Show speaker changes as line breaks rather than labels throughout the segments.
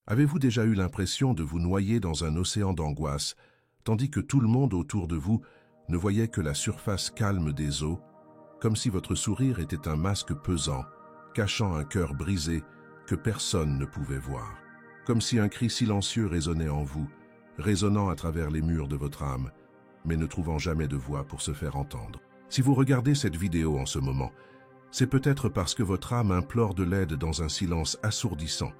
Avez-vous déjà eu l'impression de vous noyer dans un océan d'angoisse, tandis que tout le monde autour de vous ne voyait que la surface calme des eaux, comme si votre sourire était un masque pesant, cachant un cœur brisé que personne ne pouvait voir, comme si un cri silencieux résonnait en vous, résonnant à travers les murs de votre âme, mais ne trouvant jamais de voix pour se faire entendre. Si vous regardez cette vidéo en ce moment, c'est peut-être parce que votre âme implore de l'aide dans un silence assourdissant,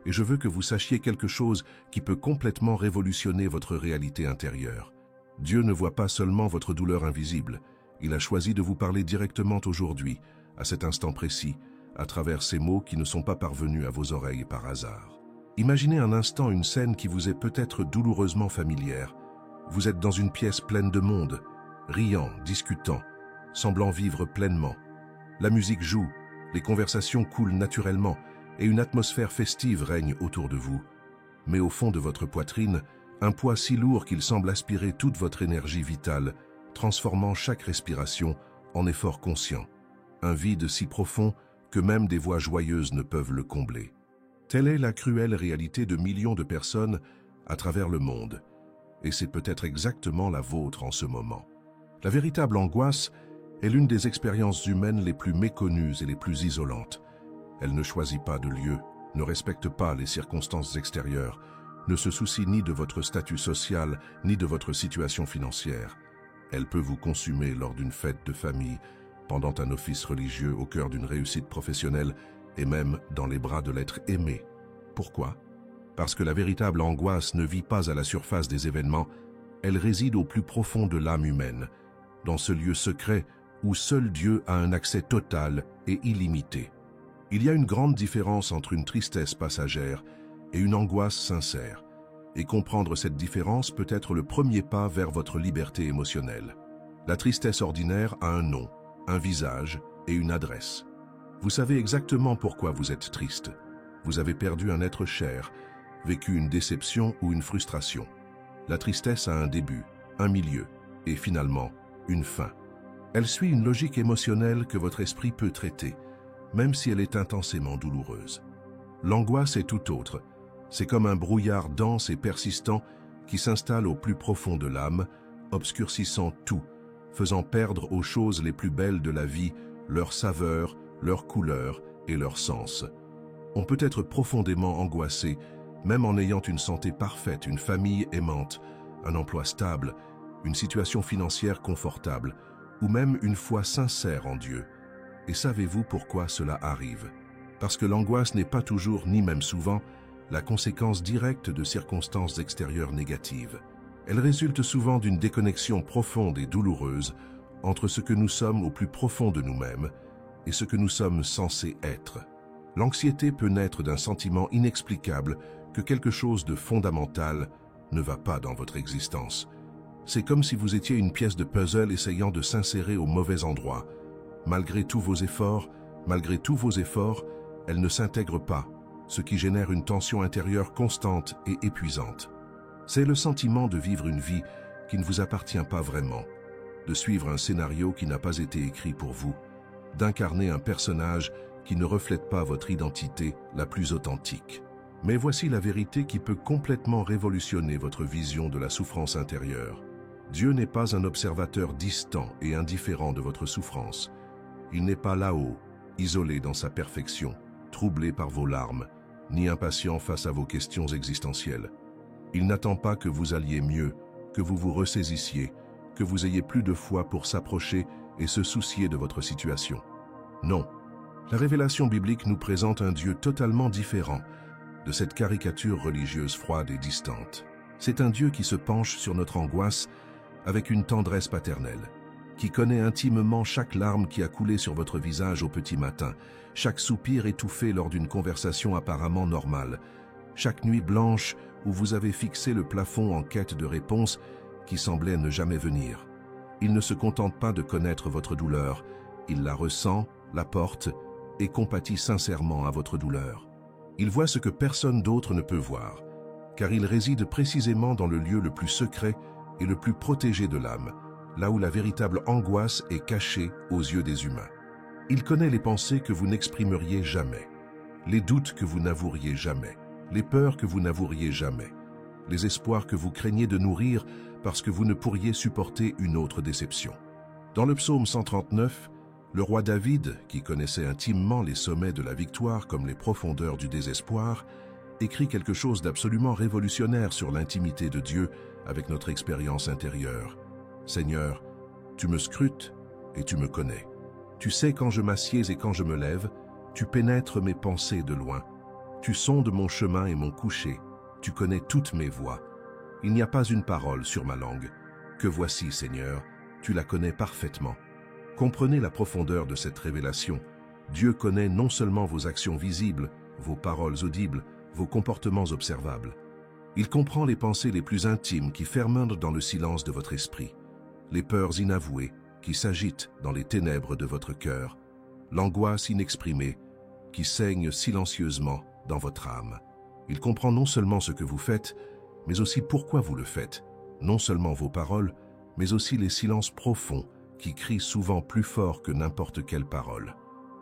et je veux que vous sachiez quelque chose qui peut complètement révolutionner votre réalité intérieure. Dieu ne voit pas seulement votre douleur invisible, il a choisi de vous parler directement aujourd'hui, à cet instant précis, à travers ces mots qui ne sont pas parvenus à vos oreilles par hasard. Imaginez un instant une scène qui vous est peut-être douloureusement familière. Vous êtes dans une pièce pleine de monde, riant, discutant, semblant vivre pleinement. La musique joue, les conversations coulent naturellement et une atmosphère festive règne autour de vous. Mais au fond de votre poitrine, un poids si lourd qu'il semble aspirer toute votre énergie vitale, transformant chaque respiration en effort conscient. Un vide si profond que même des voix joyeuses ne peuvent le combler. Telle est la cruelle réalité de millions de personnes à travers le monde. Et c'est peut-être exactement la vôtre en ce moment. La véritable angoisse est l'une des expériences humaines les plus méconnues et les plus isolantes. Elle ne choisit pas de lieu, ne respecte pas les circonstances extérieures, ne se soucie ni de votre statut social, ni de votre situation financière. Elle peut vous consumer lors d'une fête de famille, pendant un office religieux au cœur d'une réussite professionnelle et même dans les bras de l'être aimé. Pourquoi? Parce que la véritable angoisse ne vit pas à la surface des événements, elle réside au plus profond de l'âme humaine, dans ce lieu secret où seul Dieu a un accès total et illimité. Il y a une grande différence entre une tristesse passagère et une angoisse sincère, et comprendre cette différence peut être le premier pas vers votre liberté émotionnelle. La tristesse ordinaire a un nom, un visage et une adresse. Vous savez exactement pourquoi vous êtes triste. Vous avez perdu un être cher, vécu une déception ou une frustration. La tristesse a un début, un milieu et finalement une fin. Elle suit une logique émotionnelle que votre esprit peut traiter, même si elle est intensément douloureuse. L'angoisse est tout autre. C'est comme un brouillard dense et persistant qui s'installe au plus profond de l'âme, obscurcissant tout, faisant perdre aux choses les plus belles de la vie leur saveur, leur couleur et leur sens. On peut être profondément angoissé, même en ayant une santé parfaite, une famille aimante, un emploi stable, une situation financière confortable, ou même une foi sincère en Dieu. Et savez-vous pourquoi cela arrive? Parce que l'angoisse n'est pas toujours, ni même souvent, la conséquence directe de circonstances extérieures négatives. Elle résulte souvent d'une déconnexion profonde et douloureuse entre ce que nous sommes au plus profond de nous-mêmes et ce que nous sommes censés être. L'anxiété peut naître d'un sentiment inexplicable que quelque chose de fondamental ne va pas dans votre existence. C'est comme si vous étiez une pièce de puzzle essayant de s'insérer au mauvais endroit. Malgré tous vos efforts, elle ne s'intègre pas, ce qui génère une tension intérieure constante et épuisante. C'est le sentiment de vivre une vie qui ne vous appartient pas vraiment, de suivre un scénario qui n'a pas été écrit pour vous, d'incarner un personnage qui ne reflète pas votre identité la plus authentique. Mais voici la vérité qui peut complètement révolutionner votre vision de la souffrance intérieure. Dieu n'est pas un observateur distant et indifférent de votre souffrance. Il n'est pas là-haut, isolé dans sa perfection, troublé par vos larmes, ni impatient face à vos questions existentielles. Il n'attend pas que vous alliez mieux, que vous vous ressaisissiez, que vous ayez plus de foi pour s'approcher et se soucier de votre situation. Non, la révélation biblique nous présente un Dieu totalement différent de cette caricature religieuse froide et distante. C'est un Dieu qui se penche sur notre angoisse avec une tendresse paternelle, qui connaît intimement chaque larme qui a coulé sur votre visage au petit matin, chaque soupir étouffé lors d'une conversation apparemment normale, chaque nuit blanche où vous avez fixé le plafond en quête de réponses qui semblaient ne jamais venir. Il ne se contente pas de connaître votre douleur, il la ressent, la porte et compatit sincèrement à votre douleur. Il voit ce que personne d'autre ne peut voir, car il réside précisément dans le lieu le plus secret et le plus protégé de l'âme, là où la véritable angoisse est cachée aux yeux des humains. Il connaît les pensées que vous n'exprimeriez jamais, les doutes que vous n'avoueriez jamais, les peurs que vous n'avoueriez jamais, les espoirs que vous craignez de nourrir parce que vous ne pourriez supporter une autre déception. Dans le psaume 139, le roi David, qui connaissait intimement les sommets de la victoire comme les profondeurs du désespoir, écrit quelque chose d'absolument révolutionnaire sur l'intimité de Dieu avec notre expérience intérieure. « Seigneur, tu me scrutes et tu me connais. Tu sais quand je m'assieds et quand je me lève, tu pénètres mes pensées de loin. Tu sondes mon chemin et mon coucher, tu connais toutes mes voies. Il n'y a pas une parole sur ma langue. Que voici, Seigneur, tu la connais parfaitement. » Comprenez la profondeur de cette révélation. Dieu connaît non seulement vos actions visibles, vos paroles audibles, vos comportements observables. Il comprend les pensées les plus intimes qui fermentent dans le silence de votre esprit, les peurs inavouées qui s'agitent dans les ténèbres de votre cœur, l'angoisse inexprimée qui saigne silencieusement dans votre âme. Il comprend non seulement ce que vous faites, mais aussi pourquoi vous le faites, non seulement vos paroles, mais aussi les silences profonds qui crient souvent plus fort que n'importe quelle parole.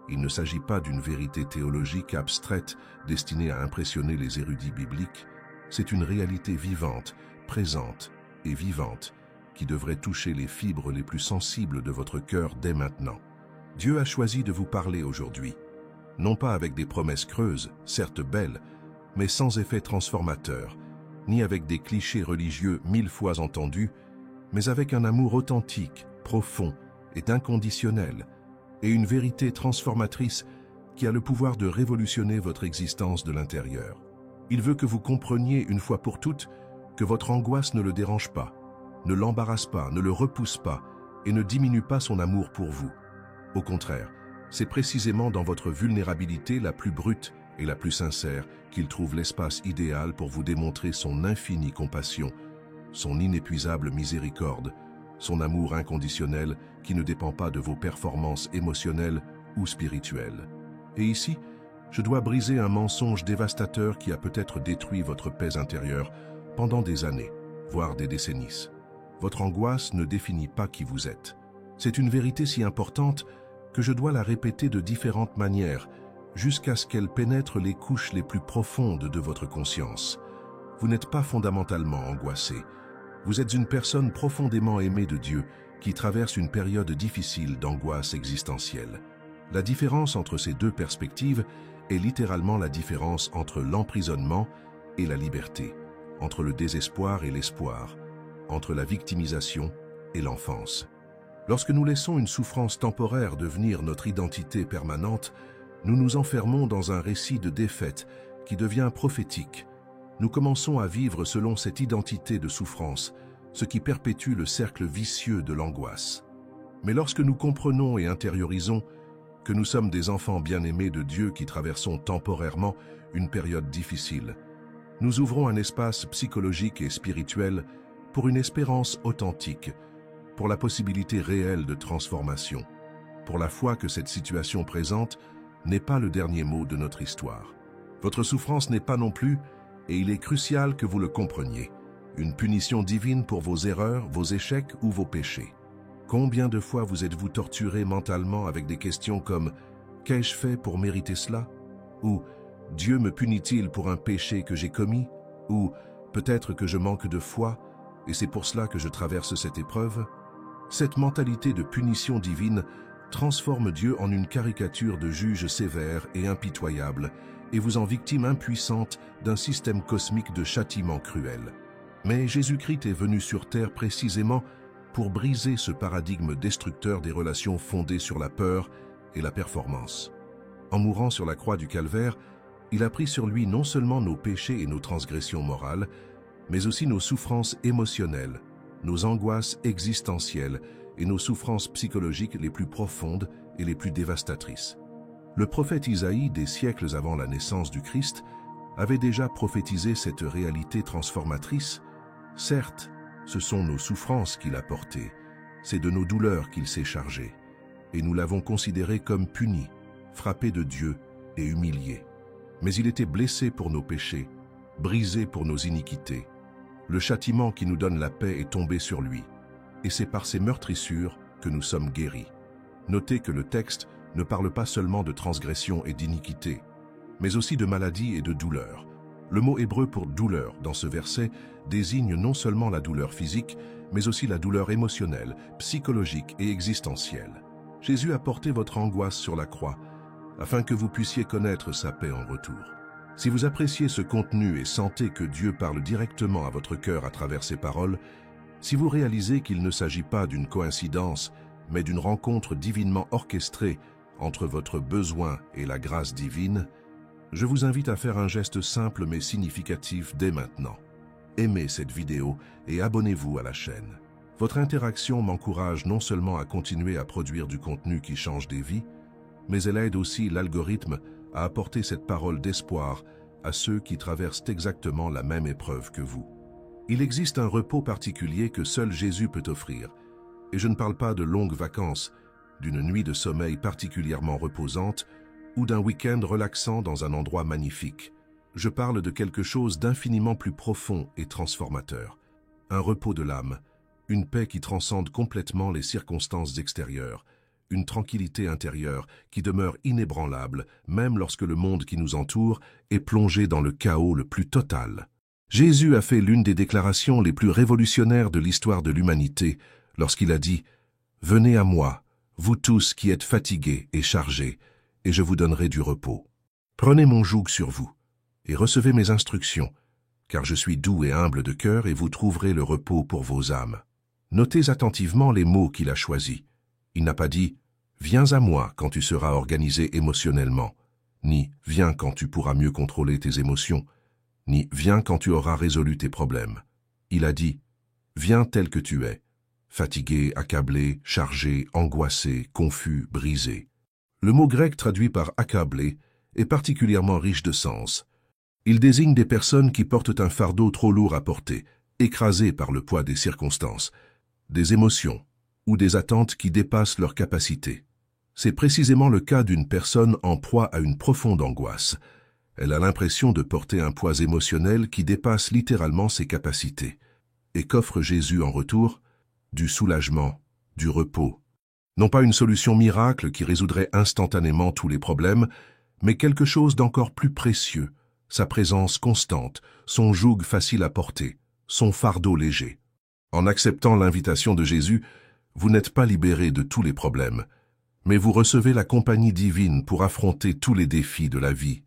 Il ne s'agit pas d'une vérité théologique abstraite destinée à impressionner les érudits bibliques, c'est une réalité vivante, présente et vivante qui devrait toucher les fibres les plus sensibles de votre cœur dès maintenant. Dieu a choisi de vous parler aujourd'hui, non pas avec des promesses creuses, certes belles, mais sans effet transformateur, ni avec des clichés religieux 1000 fois entendus, mais avec un amour authentique, profond et inconditionnel, et une vérité transformatrice qui a le pouvoir de révolutionner votre existence de l'intérieur. Il veut que vous compreniez une fois pour toutes que votre angoisse ne le dérange pas, ne l'embarrasse pas, ne le repousse pas et ne diminue pas son amour pour vous. Au contraire, c'est précisément dans votre vulnérabilité la plus brute et la plus sincère qu'il trouve l'espace idéal pour vous démontrer son infinie compassion, son inépuisable miséricorde, son amour inconditionnel qui ne dépend pas de vos performances émotionnelles ou spirituelles. Et ici, je dois briser un mensonge dévastateur qui a peut-être détruit votre paix intérieure pendant des années, voire des décennies. Votre angoisse ne définit pas qui vous êtes. C'est une vérité si importante que je dois la répéter de différentes manières, jusqu'à ce qu'elle pénètre les couches les plus profondes de votre conscience. Vous n'êtes pas fondamentalement angoissé. Vous êtes une personne profondément aimée de Dieu qui traverse une période difficile d'angoisse existentielle. La différence entre ces deux perspectives est littéralement la différence entre l'emprisonnement et la liberté, entre le désespoir et l'espoir, entre la victimisation et l'enfance. Lorsque nous laissons une souffrance temporaire devenir notre identité permanente, nous nous enfermons dans un récit de défaite qui devient prophétique. Nous commençons à vivre selon cette identité de souffrance, ce qui perpétue le cercle vicieux de l'angoisse. Mais lorsque nous comprenons et intériorisons que nous sommes des enfants bien-aimés de Dieu qui traversons temporairement une période difficile, nous ouvrons un espace psychologique et spirituel pour une espérance authentique, pour la possibilité réelle de transformation, pour la foi que cette situation présente n'est pas le dernier mot de notre histoire. Votre souffrance n'est pas non plus, et il est crucial que vous le compreniez, une punition divine pour vos erreurs, vos échecs ou vos péchés. Combien de fois vous êtes-vous torturé mentalement avec des questions comme « Qu'ai-je fait pour mériter cela ?» ou « Dieu me punit-il pour un péché que j'ai commis ?» ou « Peut-être que je manque de foi et c'est pour cela que je traverse cette épreuve ?» Cette mentalité de punition divine transforme Dieu en une caricature de juge sévère et impitoyable et vous en victime impuissante d'un système cosmique de châtiment cruel. Mais Jésus-Christ est venu sur terre précisément pour briser ce paradigme destructeur des relations fondées sur la peur et la performance. En mourant sur la croix du Calvaire, il a pris sur lui non seulement nos péchés et nos transgressions morales, mais aussi nos souffrances émotionnelles, nos angoisses existentielles et nos souffrances psychologiques les plus profondes et les plus dévastatrices. Le prophète Isaïe, des siècles avant la naissance du Christ, avait déjà prophétisé cette réalité transformatrice. Certes, ce sont nos souffrances qu'il a portées, c'est de nos douleurs qu'il s'est chargé, et nous l'avons considéré comme puni, frappé de Dieu et humilié. Mais il était blessé pour nos péchés, brisé pour nos iniquités. Le châtiment qui nous donne la paix est tombé sur lui, et c'est par ses meurtrissures que nous sommes guéris. Notez que le texte ne parle pas seulement de transgression et d'iniquité, mais aussi de maladie et de douleur. Le mot hébreu pour douleur dans ce verset désigne non seulement la douleur physique, mais aussi la douleur émotionnelle, psychologique et existentielle. Jésus a porté votre angoisse sur la croix, afin que vous puissiez connaître sa paix en retour. Si vous appréciez ce contenu et sentez que Dieu parle directement à votre cœur à travers ces paroles, si vous réalisez qu'il ne s'agit pas d'une coïncidence, mais d'une rencontre divinement orchestrée entre votre besoin et la grâce divine, je vous invite à faire un geste simple mais significatif dès maintenant. Aimez cette vidéo et abonnez-vous à la chaîne. Votre interaction m'encourage non seulement à continuer à produire du contenu qui change des vies, mais elle aide aussi l'algorithme à apporter cette parole d'espoir à ceux qui traversent exactement la même épreuve que vous. Il existe un repos particulier que seul Jésus peut offrir, et je ne parle pas de longues vacances, d'une nuit de sommeil particulièrement reposante ou d'un week-end relaxant dans un endroit magnifique. Je parle de quelque chose d'infiniment plus profond et transformateur, un repos de l'âme, une paix qui transcende complètement les circonstances extérieures, une tranquillité intérieure qui demeure inébranlable même lorsque le monde qui nous entoure est plongé dans le chaos le plus total. Jésus a fait l'une des déclarations les plus révolutionnaires de l'histoire de l'humanité lorsqu'il a dit « Venez à moi, vous tous qui êtes fatigués et chargés, et je vous donnerai du repos. Prenez mon joug sur vous et recevez mes instructions, car je suis doux et humble de cœur et vous trouverez le repos pour vos âmes. » Notez attentivement les mots qu'il a choisis. Il n'a pas dit « Viens à moi quand tu seras organisé émotionnellement », ni « Viens quand tu pourras mieux contrôler tes émotions », ni « Viens quand tu auras résolu tes problèmes ». Il a dit « Viens tel que tu es, fatigué, accablé, chargé, angoissé, confus, brisé ». Le mot grec traduit par « accablé » est particulièrement riche de sens. Il désigne des personnes qui portent un fardeau trop lourd à porter, écrasées par le poids des circonstances, des émotions ou des attentes qui dépassent leurs capacités. C'est précisément le cas d'une personne en proie à une profonde angoisse. Elle a l'impression de porter un poids émotionnel qui dépasse littéralement ses capacités. Et qu'offre Jésus en retour? Du soulagement, du repos. Non pas une solution miracle qui résoudrait instantanément tous les problèmes, mais quelque chose d'encore plus précieux, sa présence constante, son joug facile à porter, son fardeau léger. En acceptant l'invitation de Jésus, vous n'êtes pas libéré de tous les problèmes, mais vous recevez la compagnie divine pour affronter tous les défis de la vie.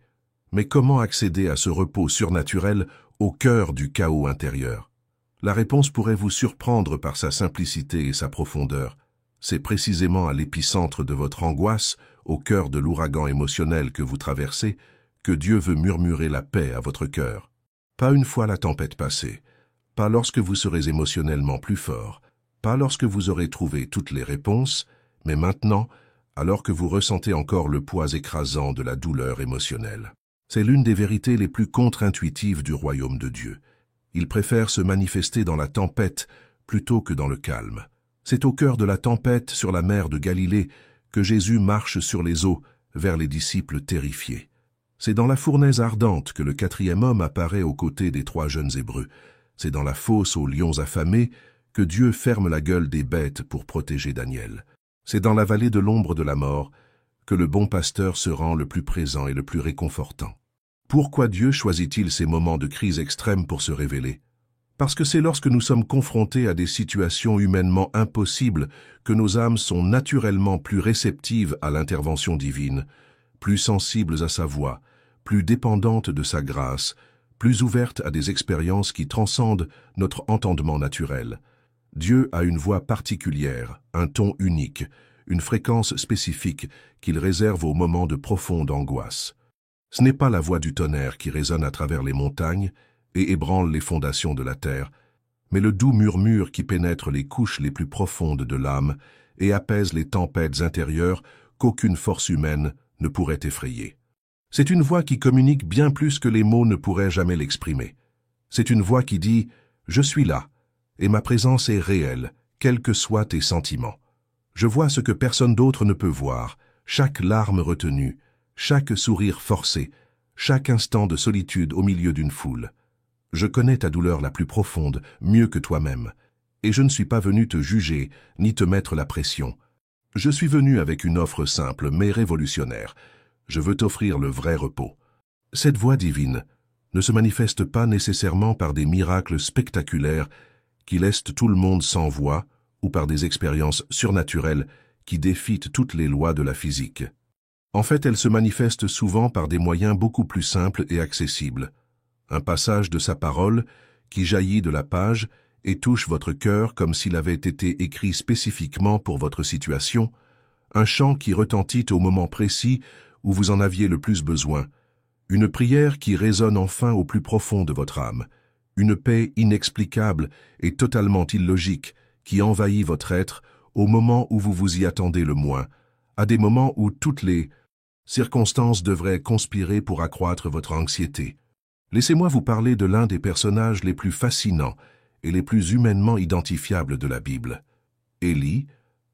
Mais comment accéder à ce repos surnaturel au cœur du chaos intérieur? La réponse pourrait vous surprendre par sa simplicité et sa profondeur. C'est précisément à l'épicentre de votre angoisse, au cœur de l'ouragan émotionnel que vous traversez, que Dieu veut murmurer la paix à votre cœur. Pas une fois la tempête passée, pas lorsque vous serez émotionnellement plus fort, pas lorsque vous aurez trouvé toutes les réponses, mais maintenant, alors que vous ressentez encore le poids écrasant de la douleur émotionnelle. C'est l'une des vérités les plus contre-intuitives du royaume de Dieu. Il préfère se manifester dans la tempête plutôt que dans le calme. C'est au cœur de la tempête sur la mer de Galilée que Jésus marche sur les eaux vers les disciples terrifiés. C'est dans la fournaise ardente que le 4e homme apparaît aux côtés des 3 jeunes Hébreux. C'est dans la fosse aux lions affamés que Dieu ferme la gueule des bêtes pour protéger Daniel. C'est dans la vallée de l'ombre de la mort que le bon pasteur se rend le plus présent et le plus réconfortant. Pourquoi Dieu choisit-il ces moments de crise extrême pour se révéler? Parce que c'est lorsque nous sommes confrontés à des situations humainement impossibles que nos âmes sont naturellement plus réceptives à l'intervention divine, plus sensibles à sa voix, plus dépendantes de sa grâce, plus ouvertes à des expériences qui transcendent notre entendement naturel. Dieu a une voix particulière, un ton unique, une fréquence spécifique qu'il réserve aux moments de profonde angoisse. Ce n'est pas la voix du tonnerre qui résonne à travers les montagnes et ébranle les fondations de la terre, mais le doux murmure qui pénètre les couches les plus profondes de l'âme et apaise les tempêtes intérieures qu'aucune force humaine ne pourrait effrayer. C'est une voix qui communique bien plus que les mots ne pourraient jamais l'exprimer. C'est une voix qui dit « Je suis là, et ma présence est réelle, quels que soient tes sentiments. Je vois ce que personne d'autre ne peut voir, chaque larme retenue, chaque sourire forcé, chaque instant de solitude au milieu d'une foule. Je connais ta douleur la plus profonde, mieux que toi-même, et je ne suis pas venu te juger ni te mettre la pression. Je suis venu avec une offre simple mais révolutionnaire. Je veux t'offrir le vrai repos. Cette voix divine ne se manifeste pas nécessairement par des miracles spectaculaires qui laissent tout le monde sans voix ou par des expériences surnaturelles qui défient toutes les lois de la physique. En fait, elle se manifeste souvent par des moyens beaucoup plus simples et accessibles. Un passage de sa parole qui jaillit de la page et touche votre cœur comme s'il avait été écrit spécifiquement pour votre situation, un chant qui retentit au moment précis où vous en aviez le plus besoin, une prière qui résonne enfin au plus profond de votre âme, une paix inexplicable et totalement illogique qui envahit votre être au moment où vous vous y attendez le moins, à des moments où toutes les circonstances devraient conspirer pour accroître votre anxiété. Laissez-moi vous parler de l'un des personnages les plus fascinants et les plus humainement identifiables de la Bible. Élie,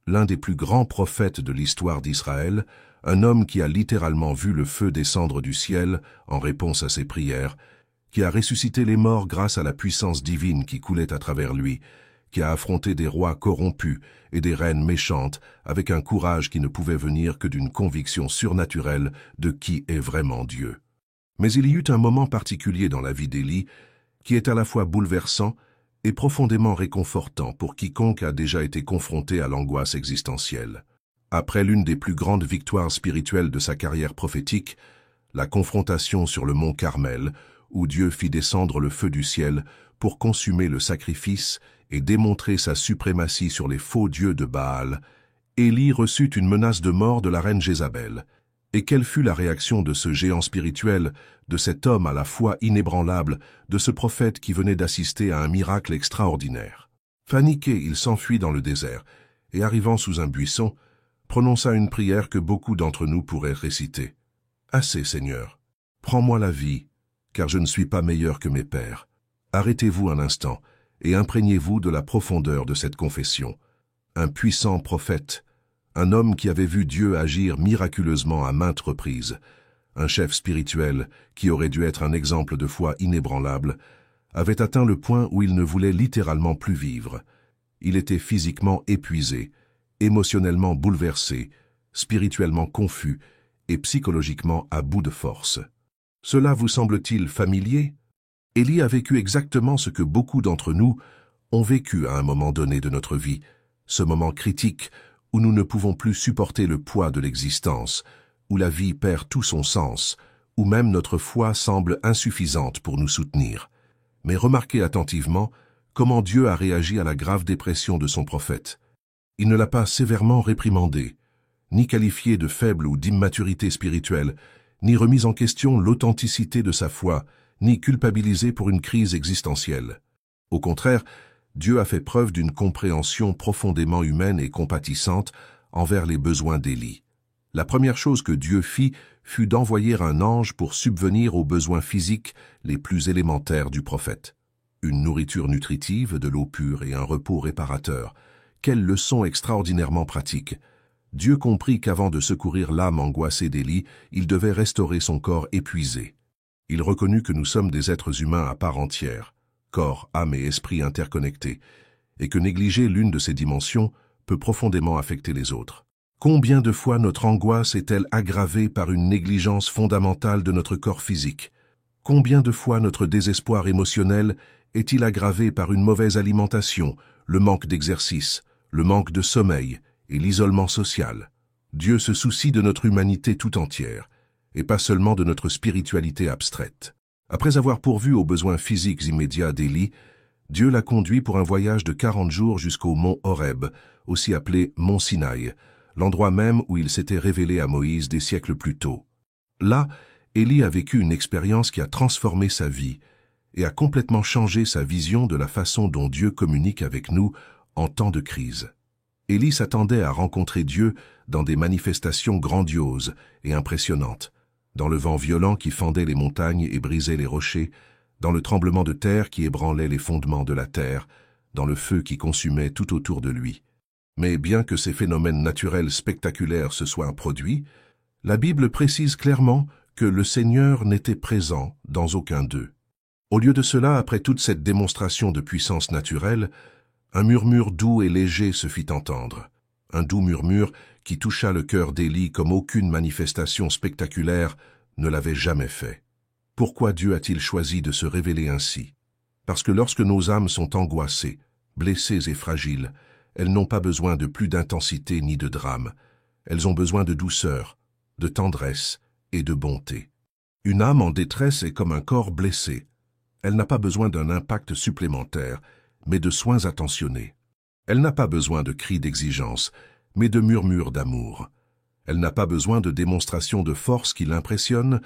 l'un des plus grands prophètes de l'histoire d'Israël, un homme qui a littéralement vu le feu descendre du ciel en réponse à ses prières, qui a ressuscité les morts grâce à la puissance divine qui coulait à travers lui, qui a affronté des rois corrompus et des reines méchantes avec un courage qui ne pouvait venir que d'une conviction surnaturelle de qui est vraiment Dieu. Mais il y eut un moment particulier dans la vie d'Élie qui est à la fois bouleversant et profondément réconfortant pour quiconque a déjà été confronté à l'angoisse existentielle. Après l'une des plus grandes victoires spirituelles de sa carrière prophétique, la confrontation sur le mont Carmel, où Dieu fit descendre le feu du ciel pour consumer le sacrifice et démontrer sa suprématie sur les faux dieux de Baal, Élie reçut une menace de mort de la reine Jézabel. Et quelle fut la réaction de ce géant spirituel, de cet homme à la foi inébranlable, de ce prophète qui venait d'assister à un miracle extraordinaire? Paniqué, il s'enfuit dans le désert, et arrivant sous un buisson, prononça une prière que beaucoup d'entre nous pourraient réciter. « Assez, Seigneur, prends-moi la vie, car je ne suis pas meilleur que mes pères. Arrêtez-vous un instant, et imprégnez-vous de la profondeur de cette confession. Un puissant prophète, un homme qui avait vu Dieu agir miraculeusement à maintes reprises, un chef spirituel qui aurait dû être un exemple de foi inébranlable, avait atteint le point où il ne voulait littéralement plus vivre. Il était physiquement épuisé, émotionnellement bouleversé, spirituellement confus et psychologiquement à bout de force. Cela vous semble-t-il familier? Élie a vécu exactement ce que beaucoup d'entre nous ont vécu à un moment donné de notre vie, ce moment critique où nous ne pouvons plus supporter le poids de l'existence, où la vie perd tout son sens, où même notre foi semble insuffisante pour nous soutenir. Mais remarquez attentivement comment Dieu a réagi à la grave dépression de son prophète. Il ne l'a pas sévèrement réprimandé, ni qualifié de faible ou d'immaturité spirituelle, ni remis en question l'authenticité de sa foi, ni culpabilisé pour une crise existentielle. Au contraire, Dieu a fait preuve d'une compréhension profondément humaine et compatissante envers les besoins d'Élie. La première chose que Dieu fit fut d'envoyer un ange pour subvenir aux besoins physiques les plus élémentaires du prophète. Une nourriture nutritive, de l'eau pure et un repos réparateur. Quelle leçon extraordinairement pratique! Dieu comprit qu'avant de secourir l'âme angoissée d'Élie, il devait restaurer son corps épuisé. Il reconnut que nous sommes des êtres humains à part entière, corps, âme et esprit interconnectés, et que négliger l'une de ces dimensions peut profondément affecter les autres. Combien de fois notre angoisse est-elle aggravée par une négligence fondamentale de notre corps physique? Combien de fois notre désespoir émotionnel est-il aggravé par une mauvaise alimentation, le manque d'exercice, le manque de sommeil et l'isolement social? Dieu se soucie de notre humanité tout entière, et pas seulement de notre spiritualité abstraite. Après avoir pourvu aux besoins physiques immédiats d'Élie, Dieu l'a conduit pour un voyage de 40 jours jusqu'au mont Horeb, aussi appelé mont Sinaï, l'endroit même où il s'était révélé à Moïse des siècles plus tôt. Là, Élie a vécu une expérience qui a transformé sa vie et a complètement changé sa vision de la façon dont Dieu communique avec nous en temps de crise. Élie s'attendait à rencontrer Dieu dans des manifestations grandioses et impressionnantes, dans le vent violent qui fendait les montagnes et brisait les rochers, dans le tremblement de terre qui ébranlait les fondements de la terre, dans le feu qui consumait tout autour de lui. Mais bien que ces phénomènes naturels spectaculaires se soient produits, la Bible précise clairement que le Seigneur n'était présent dans aucun d'eux. Au lieu de cela, après toute cette démonstration de puissance naturelle, un murmure doux et léger se fit entendre, un doux murmure qui toucha le cœur d'Élie comme aucune manifestation spectaculaire ne l'avait jamais fait. Pourquoi Dieu a-t-il choisi de se révéler ainsi? Parce que lorsque nos âmes sont angoissées, blessées et fragiles, elles n'ont pas besoin de plus d'intensité ni de drame. Elles ont besoin de douceur, de tendresse et de bonté. Une âme en détresse est comme un corps blessé. Elle n'a pas besoin d'un impact supplémentaire, mais de soins attentionnés. Elle n'a pas besoin de cris d'exigence, mais de murmures d'amour. Elle n'a pas besoin de démonstrations de force qui l'impressionnent,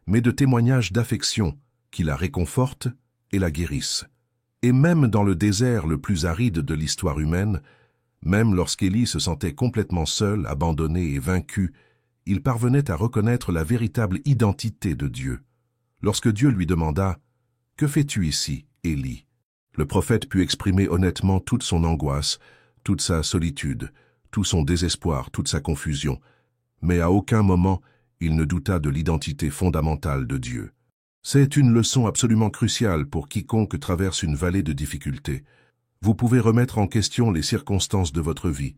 mais de témoignages d'affection qui la réconfortent et la guérissent. Et même dans le désert le plus aride de l'histoire humaine, même lorsqu'Élie se sentait complètement seul, abandonné et vaincu, il parvenait à reconnaître la véritable identité de Dieu. Lorsque Dieu lui demanda « Que fais-tu ici, Élie ?» Le prophète put exprimer honnêtement toute son angoisse, toute sa solitude, tout son désespoir, toute sa confusion, mais à aucun moment il ne douta de l'identité fondamentale de Dieu. C'est une leçon absolument cruciale pour quiconque traverse une vallée de difficultés. Vous pouvez remettre en question les circonstances de votre vie.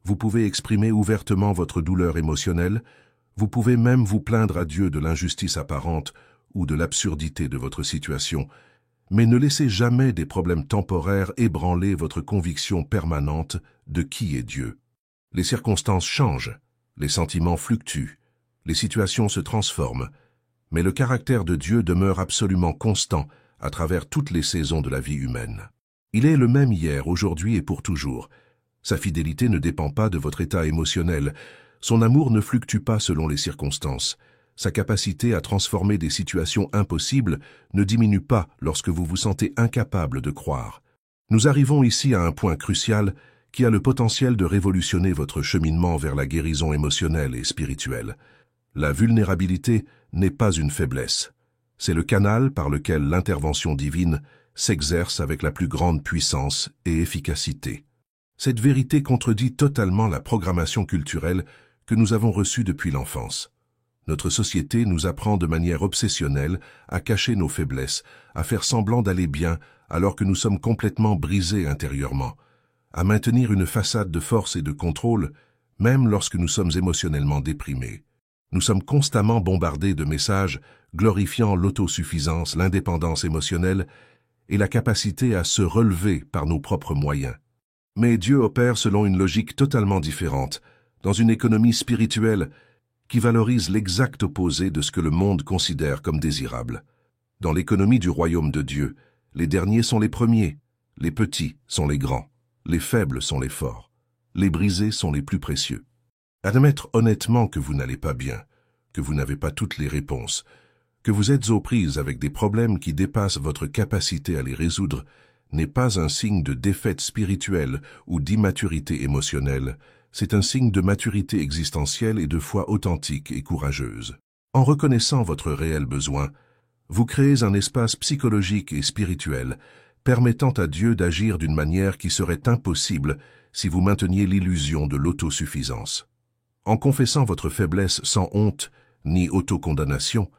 Vous pouvez exprimer ouvertement votre douleur émotionnelle. Vous pouvez même vous plaindre à Dieu de l'injustice apparente ou de l'absurdité de votre situation. Mais ne laissez jamais des problèmes temporaires ébranler votre conviction permanente de qui est Dieu. Les circonstances changent, les sentiments fluctuent, les situations se transforment, mais le caractère de Dieu demeure absolument constant à travers toutes les saisons de la vie humaine. Il est le même hier, aujourd'hui et pour toujours. Sa fidélité ne dépend pas de votre état émotionnel. Son amour ne fluctue pas selon les circonstances. Sa capacité à transformer des situations impossibles ne diminue pas lorsque vous vous sentez incapable de croire. Nous arrivons ici à un point crucial qui a le potentiel de révolutionner votre cheminement vers la guérison émotionnelle et spirituelle. La vulnérabilité n'est pas une faiblesse. C'est le canal par lequel l'intervention divine s'exerce avec la plus grande puissance et efficacité. Cette vérité contredit totalement la programmation culturelle que nous avons reçue depuis l'enfance. Notre société nous apprend de manière obsessionnelle à cacher nos faiblesses, à faire semblant d'aller bien alors que nous sommes complètement brisés intérieurement, à maintenir une façade de force et de contrôle, même lorsque nous sommes émotionnellement déprimés. Nous sommes constamment bombardés de messages glorifiant l'autosuffisance, l'indépendance émotionnelle et la capacité à se relever par nos propres moyens. Mais Dieu opère selon une logique totalement différente, dans une économie spirituelle qui valorise l'exact opposé de ce que le monde considère comme désirable. Dans l'économie du royaume de Dieu, les derniers sont les premiers, les petits sont les grands, les faibles sont les forts, les brisés sont les plus précieux. Admettre honnêtement que vous n'allez pas bien, que vous n'avez pas toutes les réponses, que vous êtes aux prises avec des problèmes qui dépassent votre capacité à les résoudre, n'est pas un signe de défaite spirituelle ou d'immaturité émotionnelle, c'est un signe de maturité existentielle et de foi authentique et courageuse. En reconnaissant votre réel besoin, vous créez un espace psychologique et spirituel permettant à Dieu d'agir d'une manière qui serait impossible si vous mainteniez l'illusion de l'autosuffisance. En confessant votre faiblesse sans honte ni autocondamnation,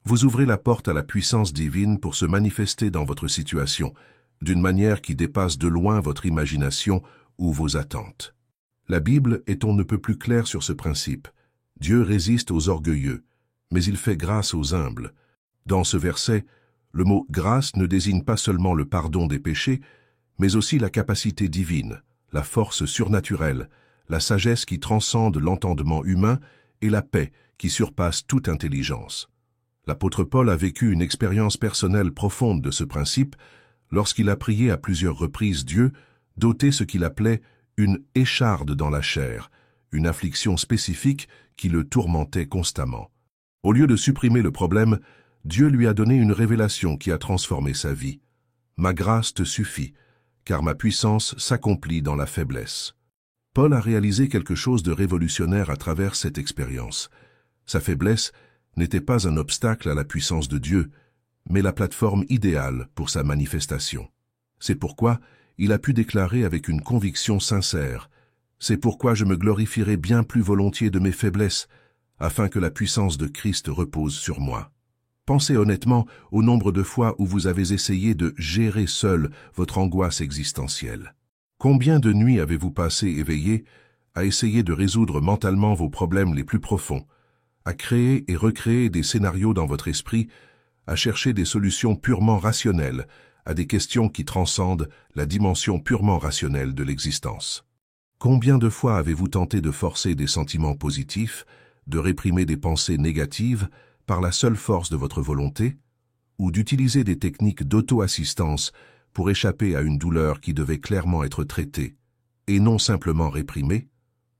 vous ouvrez la porte à la puissance divine pour se manifester dans votre situation, d'une manière qui dépasse de loin votre imagination ou vos attentes. La Bible est on ne peut plus claire sur ce principe. Dieu résiste aux orgueilleux, mais il fait grâce aux humbles. Dans ce verset, le mot « grâce » ne désigne pas seulement le pardon des péchés, mais aussi la capacité divine, la force surnaturelle, la sagesse qui transcende l'entendement humain et la paix qui surpasse toute intelligence. L'apôtre Paul a vécu une expérience personnelle profonde de ce principe lorsqu'il a prié à plusieurs reprises Dieu d'ôter ce qu'il appelait une écharde dans la chair, une affliction spécifique qui le tourmentait constamment. Au lieu de supprimer le problème, Dieu lui a donné une révélation qui a transformé sa vie. « Ma grâce te suffit, car ma puissance s'accomplit dans la faiblesse. » Paul a réalisé quelque chose de révolutionnaire à travers cette expérience. Sa faiblesse n'était pas un obstacle à la puissance de Dieu, mais la plateforme idéale pour sa manifestation. C'est pourquoi il a pu déclarer avec une conviction sincère « C'est pourquoi je me glorifierai bien plus volontiers de mes faiblesses, afin que la puissance de Christ repose sur moi. » Pensez honnêtement au nombre de fois où vous avez essayé de gérer seul votre angoisse existentielle. Combien de nuits avez-vous passé éveillé à essayer de résoudre mentalement vos problèmes les plus profonds, à créer et recréer des scénarios dans votre esprit à chercher des solutions purement rationnelles à des questions qui transcendent la dimension purement rationnelle de l'existence. Combien de fois avez-vous tenté de forcer des sentiments positifs, de réprimer des pensées négatives par la seule force de votre volonté, ou d'utiliser des techniques d'auto-assistance pour échapper à une douleur qui devait clairement être traitée, et non simplement réprimée?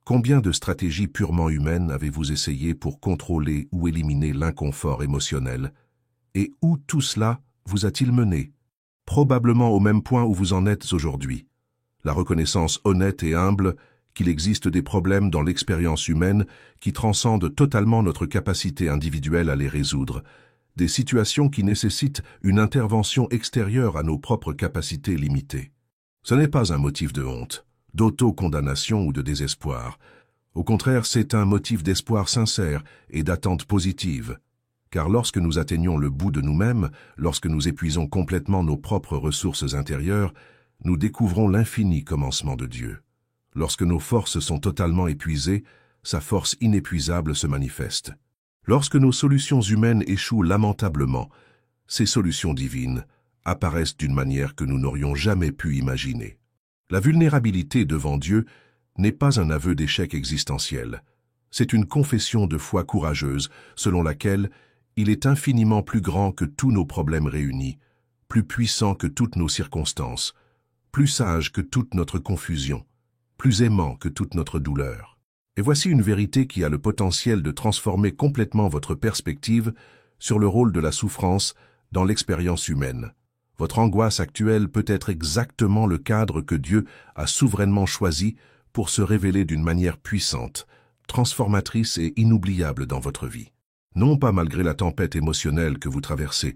Combien de stratégies purement humaines avez-vous essayé pour contrôler ou éliminer l'inconfort émotionnel? Et où tout cela vous a-t-il mené? Probablement au même point où vous en êtes aujourd'hui. La reconnaissance honnête et humble qu'il existe des problèmes dans l'expérience humaine qui transcendent totalement notre capacité individuelle à les résoudre, des situations qui nécessitent une intervention extérieure à nos propres capacités limitées. Ce n'est pas un motif de honte, d'auto-condamnation ou de désespoir. Au contraire, c'est un motif d'espoir sincère et d'attente positive. Car lorsque nous atteignons le bout de nous-mêmes, lorsque nous épuisons complètement nos propres ressources intérieures, nous découvrons l'infini commencement de Dieu. Lorsque nos forces sont totalement épuisées, sa force inépuisable se manifeste. Lorsque nos solutions humaines échouent lamentablement, ces solutions divines apparaissent d'une manière que nous n'aurions jamais pu imaginer. La vulnérabilité devant Dieu n'est pas un aveu d'échec existentiel. C'est une confession de foi courageuse selon laquelle il est infiniment plus grand que tous nos problèmes réunis, plus puissant que toutes nos circonstances, plus sage que toute notre confusion, plus aimant que toute notre douleur. Et voici une vérité qui a le potentiel de transformer complètement votre perspective sur le rôle de la souffrance dans l'expérience humaine. Votre angoisse actuelle peut être exactement le cadre que Dieu a souverainement choisi pour se révéler d'une manière puissante, transformatrice et inoubliable dans votre vie. Non pas malgré la tempête émotionnelle que vous traversez,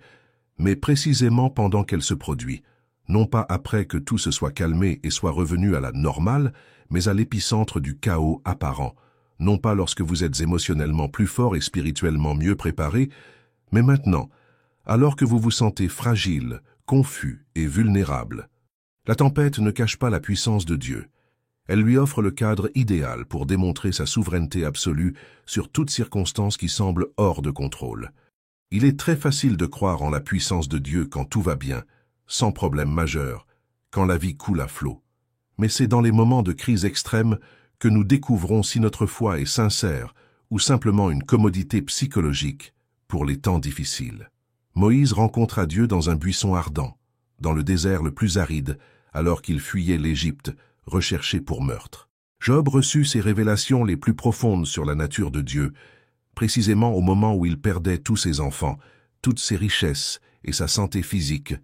mais précisément pendant qu'elle se produit, non pas après que tout se soit calmé et soit revenu à la normale, mais à l'épicentre du chaos apparent, non pas lorsque vous êtes émotionnellement plus fort et spirituellement mieux préparé, mais maintenant, alors que vous vous sentez fragile, confus et vulnérable. La tempête ne cache pas la puissance de Dieu. Elle lui offre le cadre idéal pour démontrer sa souveraineté absolue sur toute circonstance qui semble hors de contrôle. Il est très facile de croire en la puissance de Dieu quand tout va bien, sans problème majeur, quand la vie coule à flot. Mais c'est dans les moments de crise extrême que nous découvrons si notre foi est sincère ou simplement une commodité psychologique pour les temps difficiles. Moïse rencontra Dieu dans un buisson ardent, dans le désert le plus aride, alors qu'il fuyait l'Égypte, recherché pour meurtre. Job reçut ses révélations les plus profondes sur la nature de Dieu, précisément au moment où il perdait tous ses enfants, toutes ses richesses et sa santé physique,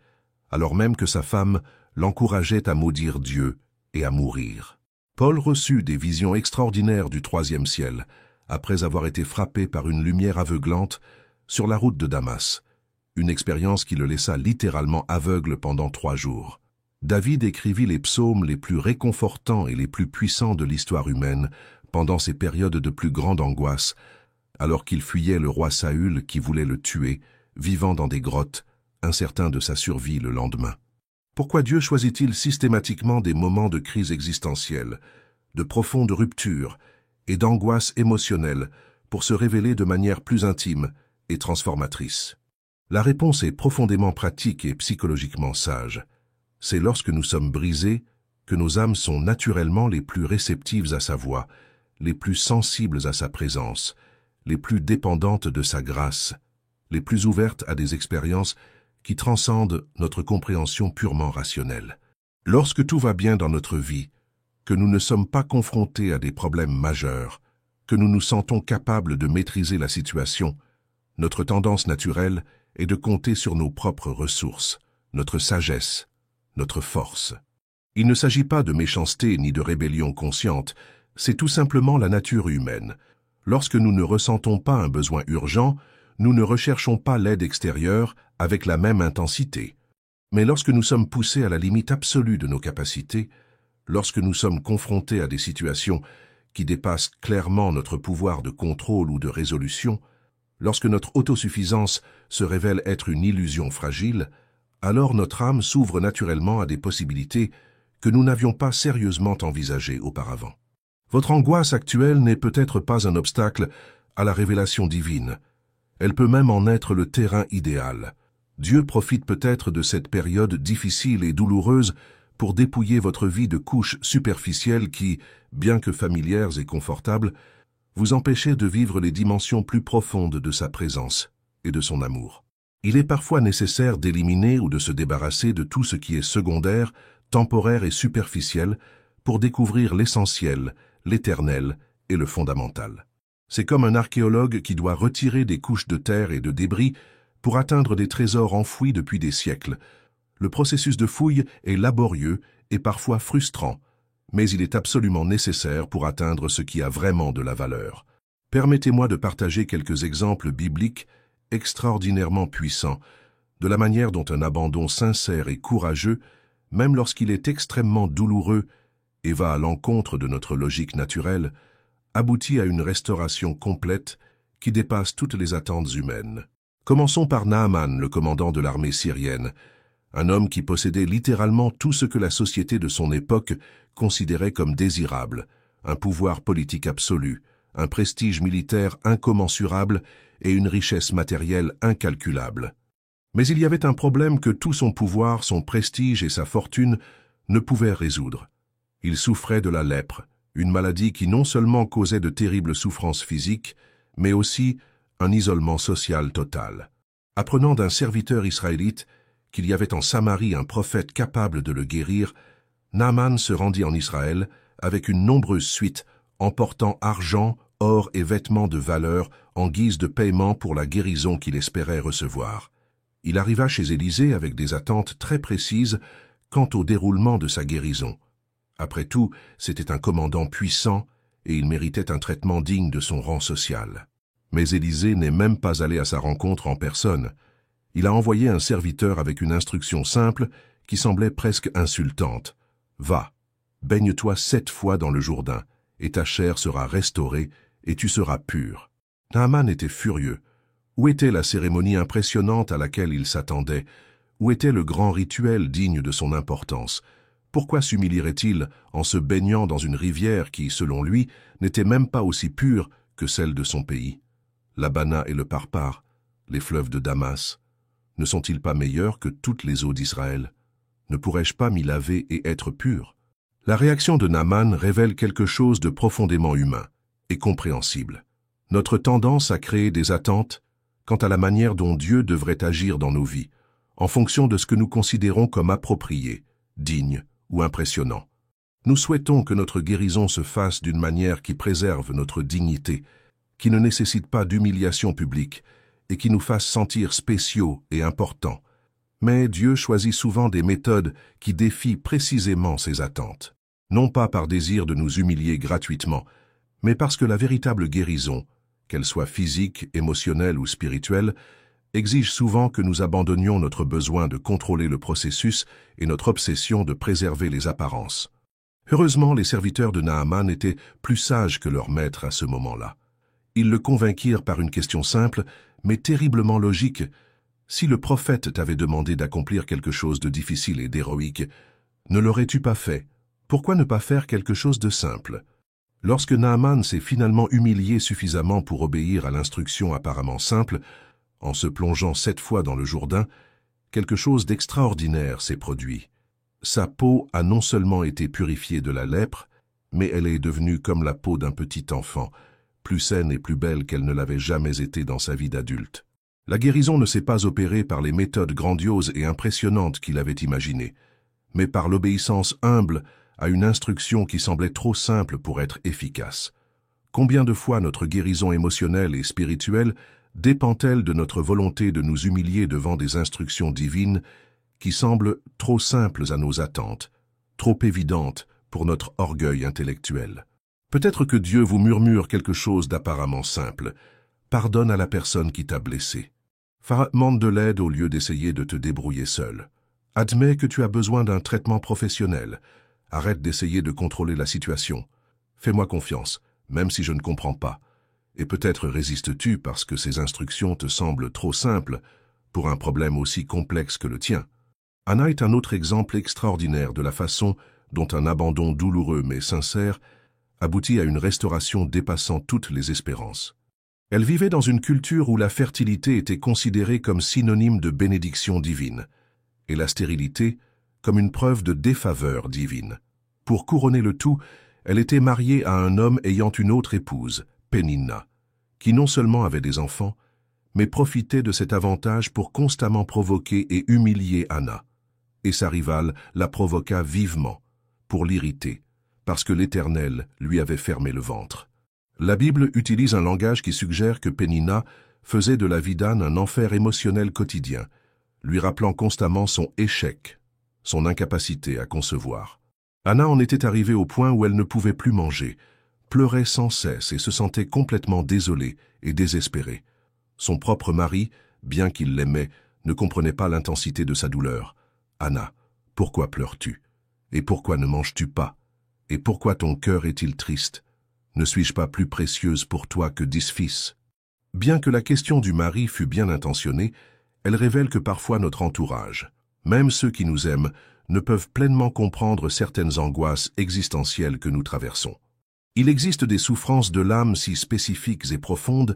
alors même que sa femme l'encourageait à maudire Dieu et à mourir. Paul reçut des visions extraordinaires du troisième ciel, après avoir été frappé par une lumière aveuglante sur la route de Damas, une expérience qui le laissa littéralement aveugle pendant 3 jours. David écrivit les psaumes les plus réconfortants et les plus puissants de l'histoire humaine pendant ces périodes de plus grande angoisse, alors qu'il fuyait le roi Saül qui voulait le tuer, vivant dans des grottes, incertain de sa survie le lendemain. Pourquoi Dieu choisit-il systématiquement des moments de crise existentielle, de profonde rupture et d'angoisse émotionnelle pour se révéler de manière plus intime et transformatrice? La réponse est profondément pratique et psychologiquement sage. C'est lorsque nous sommes brisés que nos âmes sont naturellement les plus réceptives à sa voix, les plus sensibles à sa présence, les plus dépendantes de sa grâce, les plus ouvertes à des expériences qui transcendent notre compréhension purement rationnelle. Lorsque tout va bien dans notre vie, que nous ne sommes pas confrontés à des problèmes majeurs, que nous nous sentons capables de maîtriser la situation, notre tendance naturelle est de compter sur nos propres ressources, notre sagesse, notre force. Il ne s'agit pas de méchanceté ni de rébellion consciente, c'est tout simplement la nature humaine. Lorsque nous ne ressentons pas un besoin urgent, nous ne recherchons pas l'aide extérieure avec la même intensité. Mais lorsque nous sommes poussés à la limite absolue de nos capacités, lorsque nous sommes confrontés à des situations qui dépassent clairement notre pouvoir de contrôle ou de résolution, lorsque notre autosuffisance se révèle être une illusion fragile, alors notre âme s'ouvre naturellement à des possibilités que nous n'avions pas sérieusement envisagées auparavant. Votre angoisse actuelle n'est peut-être pas un obstacle à la révélation divine. Elle peut même en être le terrain idéal. Dieu profite peut-être de cette période difficile et douloureuse pour dépouiller votre vie de couches superficielles qui, bien que familières et confortables, vous empêchaient de vivre les dimensions plus profondes de sa présence et de son amour. Il est parfois nécessaire d'éliminer ou de se débarrasser de tout ce qui est secondaire, temporaire et superficiel pour découvrir l'essentiel, l'éternel et le fondamental. C'est comme un archéologue qui doit retirer des couches de terre et de débris pour atteindre des trésors enfouis depuis des siècles. Le processus de fouille est laborieux et parfois frustrant, mais il est absolument nécessaire pour atteindre ce qui a vraiment de la valeur. Permettez-moi de partager quelques exemples bibliques extraordinairement puissants de la manière dont un abandon sincère et courageux, même lorsqu'il est extrêmement douloureux et va à l'encontre de notre logique naturelle, aboutit à une restauration complète qui dépasse toutes les attentes humaines. Commençons par Naaman, le commandant de l'armée syrienne, un homme qui possédait littéralement tout ce que la société de son époque considérait comme désirable, un pouvoir politique absolu, un prestige militaire incommensurable et une richesse matérielle incalculable. Mais il y avait un problème que tout son pouvoir, son prestige et sa fortune ne pouvaient résoudre. Il souffrait de la lèpre, une maladie qui non seulement causait de terribles souffrances physiques, mais aussi un isolement social total. Apprenant d'un serviteur israélite qu'il y avait en Samarie un prophète capable de le guérir, Naaman se rendit en Israël avec une nombreuse suite, emportant argent, or et vêtements de valeur en guise de paiement pour la guérison qu'il espérait recevoir. Il arriva chez Élisée avec des attentes très précises quant au déroulement de sa guérison. Après tout, c'était un commandant puissant et il méritait un traitement digne de son rang social. Mais Élisée n'est même pas allé à sa rencontre en personne. Il a envoyé un serviteur avec une instruction simple qui semblait presque insultante. « Va, baigne-toi 7 fois dans le Jourdain, et ta chair sera restaurée, et tu seras pur. » Naaman était furieux. Où était la cérémonie impressionnante à laquelle il s'attendait? Où était le grand rituel digne de son importance? Pourquoi s'humilierait-il en se baignant dans une rivière qui, selon lui, n'était même pas aussi pure que celle de son pays? L'Abana et le Parpar, les fleuves de Damas, ne sont-ils pas meilleurs que toutes les eaux d'Israël? Ne pourrais-je pas m'y laver et être pur? La réaction de Naaman révèle quelque chose de profondément humain et compréhensible. Notre tendance à créer des attentes quant à la manière dont Dieu devrait agir dans nos vies, en fonction de ce que nous considérons comme approprié, digne ou impressionnant. Nous souhaitons que notre guérison se fasse d'une manière qui préserve notre dignité, qui ne nécessite pas d'humiliation publique et qui nous fasse sentir spéciaux et importants. Mais Dieu choisit souvent des méthodes qui défient précisément ces attentes, non pas par désir de nous humilier gratuitement, mais parce que la véritable guérison, qu'elle soit physique, émotionnelle ou spirituelle, exige souvent que nous abandonnions notre besoin de contrôler le processus et notre obsession de préserver les apparences. Heureusement, les serviteurs de Naaman étaient plus sages que leur maître à ce moment-là. Ils le convainquirent par une question simple, mais terriblement logique. Si le prophète t'avait demandé d'accomplir quelque chose de difficile et d'héroïque, ne l'aurais-tu pas fait? Pourquoi ne pas faire quelque chose de simple? Lorsque Naaman s'est finalement humilié suffisamment pour obéir à l'instruction apparemment simple, en se plongeant 7 fois dans le Jourdain, quelque chose d'extraordinaire s'est produit. Sa peau a non seulement été purifiée de la lèpre, mais elle est devenue comme la peau d'un petit enfant, plus saine et plus belle qu'elle ne l'avait jamais été dans sa vie d'adulte. La guérison ne s'est pas opérée par les méthodes grandioses et impressionnantes qu'il avait imaginées, mais par l'obéissance humble à une instruction qui semblait trop simple pour être efficace. Combien de fois notre guérison émotionnelle et spirituelle dépend-elle de notre volonté de nous humilier devant des instructions divines qui semblent trop simples à nos attentes, trop évidentes pour notre orgueil intellectuel? Peut-être que Dieu vous murmure quelque chose d'apparemment simple. Pardonne à la personne qui t'a blessé. Demande de l'aide au lieu d'essayer de te débrouiller seul. Admets que tu as besoin d'un traitement professionnel. Arrête d'essayer de contrôler la situation. Fais-moi confiance, même si je ne comprends pas. Et peut-être résistes-tu parce que ces instructions te semblent trop simples pour un problème aussi complexe que le tien. Anna est un autre exemple extraordinaire de la façon dont un abandon douloureux mais sincère aboutit à une restauration dépassant toutes les espérances. Elle vivait dans une culture où la fertilité était considérée comme synonyme de bénédiction divine, et la stérilité comme une preuve de défaveur divine. Pour couronner le tout, elle était mariée à un homme ayant une autre épouse, Péninna, qui non seulement avait des enfants, mais profitait de cet avantage pour constamment provoquer et humilier Anna. Et sa rivale la provoqua vivement, pour l'irriter, parce que l'Éternel lui avait fermé le ventre. La Bible utilise un langage qui suggère que Péninna faisait de la vie d'Anne un enfer émotionnel quotidien, lui rappelant constamment son échec, son incapacité à concevoir. Anna en était arrivée au point où elle ne pouvait plus manger, pleurait sans cesse et se sentait complètement désolée et désespérée. Son propre mari, bien qu'il l'aimait, ne comprenait pas l'intensité de sa douleur. « Anna, pourquoi pleures-tu? Et pourquoi ne manges-tu pas? Et pourquoi ton cœur est-il triste? Ne suis-je pas plus précieuse pour toi que 10 fils ?» Bien que la question du mari fût bien intentionnée, elle révèle que parfois notre entourage, même ceux qui nous aiment, ne peuvent pleinement comprendre certaines angoisses existentielles que nous traversons. Il existe des souffrances de l'âme si spécifiques et profondes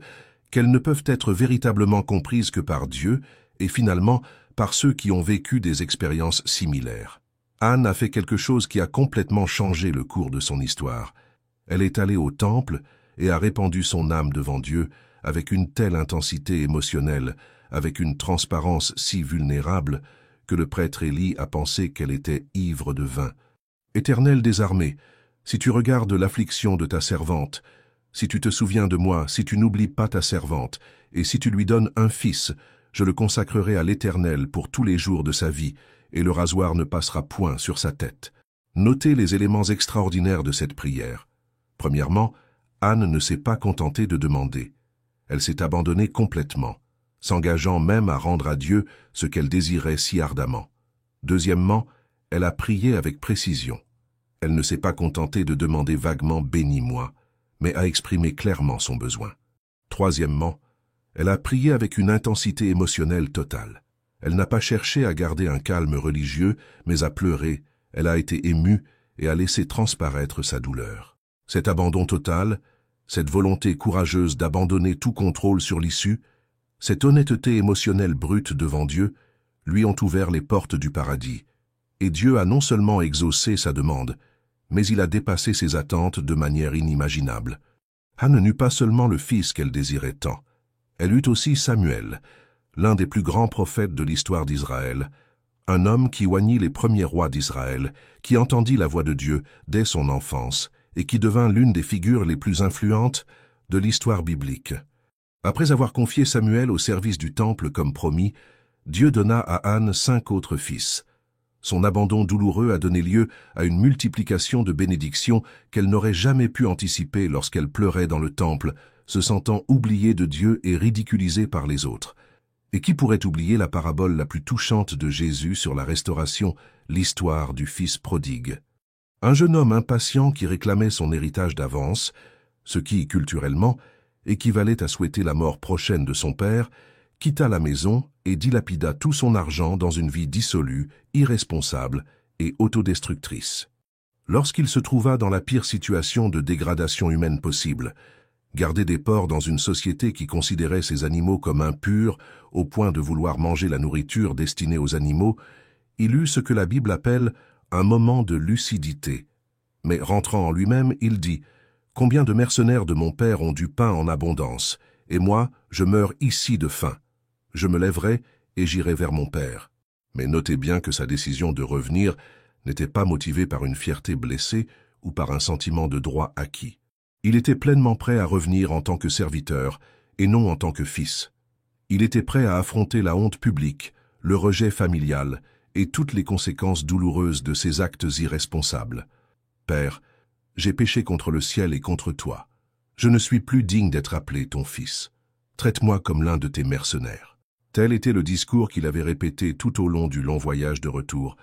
qu'elles ne peuvent être véritablement comprises que par Dieu et finalement par ceux qui ont vécu des expériences similaires. Anne a fait quelque chose qui a complètement changé le cours de son histoire. Elle est allée au temple et a répandu son âme devant Dieu avec une telle intensité émotionnelle, avec une transparence si vulnérable, que le prêtre Élie a pensé qu'elle était ivre de vin. « Éternel des armées, si tu regardes l'affliction de ta servante, si tu te souviens de moi, si tu n'oublies pas ta servante, et si tu lui donnes un fils, je le consacrerai à l'Éternel pour tous les jours de sa vie, et le rasoir ne passera point sur sa tête. » Notez les éléments extraordinaires de cette prière. Premièrement, Anne ne s'est pas contentée de demander. Elle s'est abandonnée complètement, s'engageant même à rendre à Dieu ce qu'elle désirait si ardemment. Deuxièmement, elle a prié avec précision. Elle ne s'est pas contentée de demander vaguement « bénis-moi », mais a exprimé clairement son besoin. Troisièmement, elle a prié avec une intensité émotionnelle totale. Elle n'a pas cherché à garder un calme religieux, mais a pleuré, elle a été émue et a laissé transparaître sa douleur. Cet abandon total, cette volonté courageuse d'abandonner tout contrôle sur l'issue, cette honnêteté émotionnelle brute devant Dieu, lui ont ouvert les portes du paradis. Et Dieu a non seulement exaucé sa demande, mais il a dépassé ses attentes de manière inimaginable. Anne n'eut pas seulement le fils qu'elle désirait tant. Elle eut aussi Samuel, l'un des plus grands prophètes de l'histoire d'Israël, un homme qui oignit les premiers rois d'Israël, qui entendit la voix de Dieu dès son enfance et qui devint l'une des figures les plus influentes de l'histoire biblique. Après avoir confié Samuel au service du temple comme promis, Dieu donna à Anne 5 autres fils. Son abandon douloureux a donné lieu à une multiplication de bénédictions qu'elle n'aurait jamais pu anticiper lorsqu'elle pleurait dans le temple, se sentant oubliée de Dieu et ridiculisée par les autres. Et qui pourrait oublier la parabole la plus touchante de Jésus sur la restauration, l'histoire du fils prodigue? Un jeune homme impatient qui réclamait son héritage d'avance, ce qui, culturellement, équivalait à souhaiter la mort prochaine de son père, quitta la maison et dilapida tout son argent dans une vie dissolue, irresponsable et autodestructrice. Lorsqu'il se trouva dans la pire situation de dégradation humaine possible, garder des porcs dans une société qui considérait ces animaux comme impurs au point de vouloir manger la nourriture destinée aux animaux, il eut ce que la Bible appelle un moment de lucidité. Mais rentrant en lui-même, il dit « Combien de mercenaires de mon père ont du pain en abondance, et moi, je meurs ici de faim. Je me lèverai et j'irai vers mon père. » Mais notez bien que sa décision de revenir n'était pas motivée par une fierté blessée ou par un sentiment de droit acquis. Il était pleinement prêt à revenir en tant que serviteur et non en tant que fils. Il était prêt à affronter la honte publique, le rejet familial et toutes les conséquences douloureuses de ses actes irresponsables. « Père, j'ai péché contre le ciel et contre toi. Je ne suis plus digne d'être appelé ton fils. Traite-moi comme l'un de tes mercenaires. » Tel était le discours qu'il avait répété tout au long du long voyage de retour,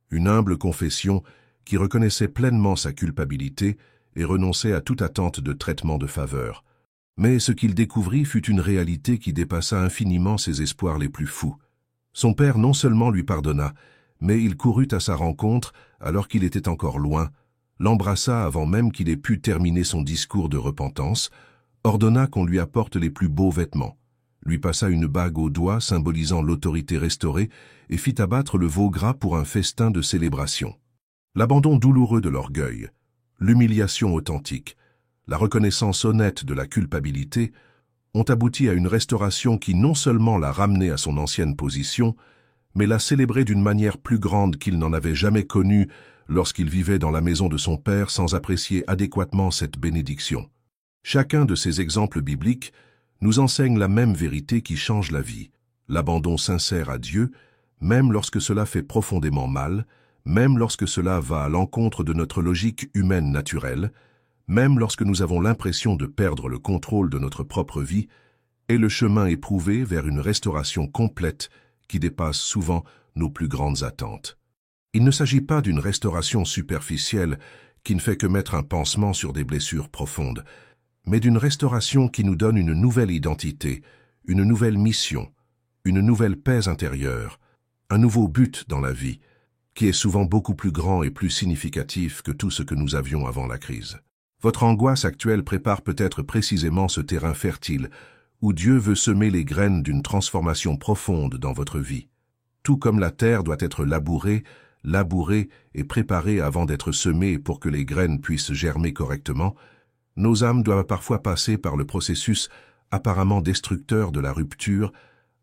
une humble confession qui reconnaissait pleinement sa culpabilité et renonçait à toute attente de traitement de faveur. Mais ce qu'il découvrit fut une réalité qui dépassa infiniment ses espoirs les plus fous. Son père non seulement lui pardonna, mais il courut à sa rencontre alors qu'il était encore loin, l'embrassa avant même qu'il ait pu terminer son discours de repentance, ordonna qu'on lui apporte les plus beaux vêtements, lui passa une bague au doigt symbolisant l'autorité restaurée et fit abattre le veau gras pour un festin de célébration. L'abandon douloureux de l'orgueil, l'humiliation authentique, la reconnaissance honnête de la culpabilité ont abouti à une restauration qui non seulement l'a ramené à son ancienne position, mais l'a célébré d'une manière plus grande qu'il n'en avait jamais connue lorsqu'il vivait dans la maison de son père sans apprécier adéquatement cette bénédiction. Chacun de ces exemples bibliques nous enseigne la même vérité qui change la vie, l'abandon sincère à Dieu, même lorsque cela fait profondément mal, même lorsque cela va à l'encontre de notre logique humaine naturelle, même lorsque nous avons l'impression de perdre le contrôle de notre propre vie, est le chemin éprouvé vers une restauration complète qui dépasse souvent nos plus grandes attentes. Il ne s'agit pas d'une restauration superficielle qui ne fait que mettre un pansement sur des blessures profondes, mais d'une restauration qui nous donne une nouvelle identité, une nouvelle mission, une nouvelle paix intérieure, un nouveau but dans la vie, qui est souvent beaucoup plus grand et plus significatif que tout ce que nous avions avant la crise. Votre angoisse actuelle prépare peut-être précisément ce terrain fertile où Dieu veut semer les graines d'une transformation profonde dans votre vie. Tout comme la terre doit être labourée et préparée avant d'être semée pour que les graines puissent germer correctement, nos âmes doivent parfois passer par le processus apparemment destructeur de la rupture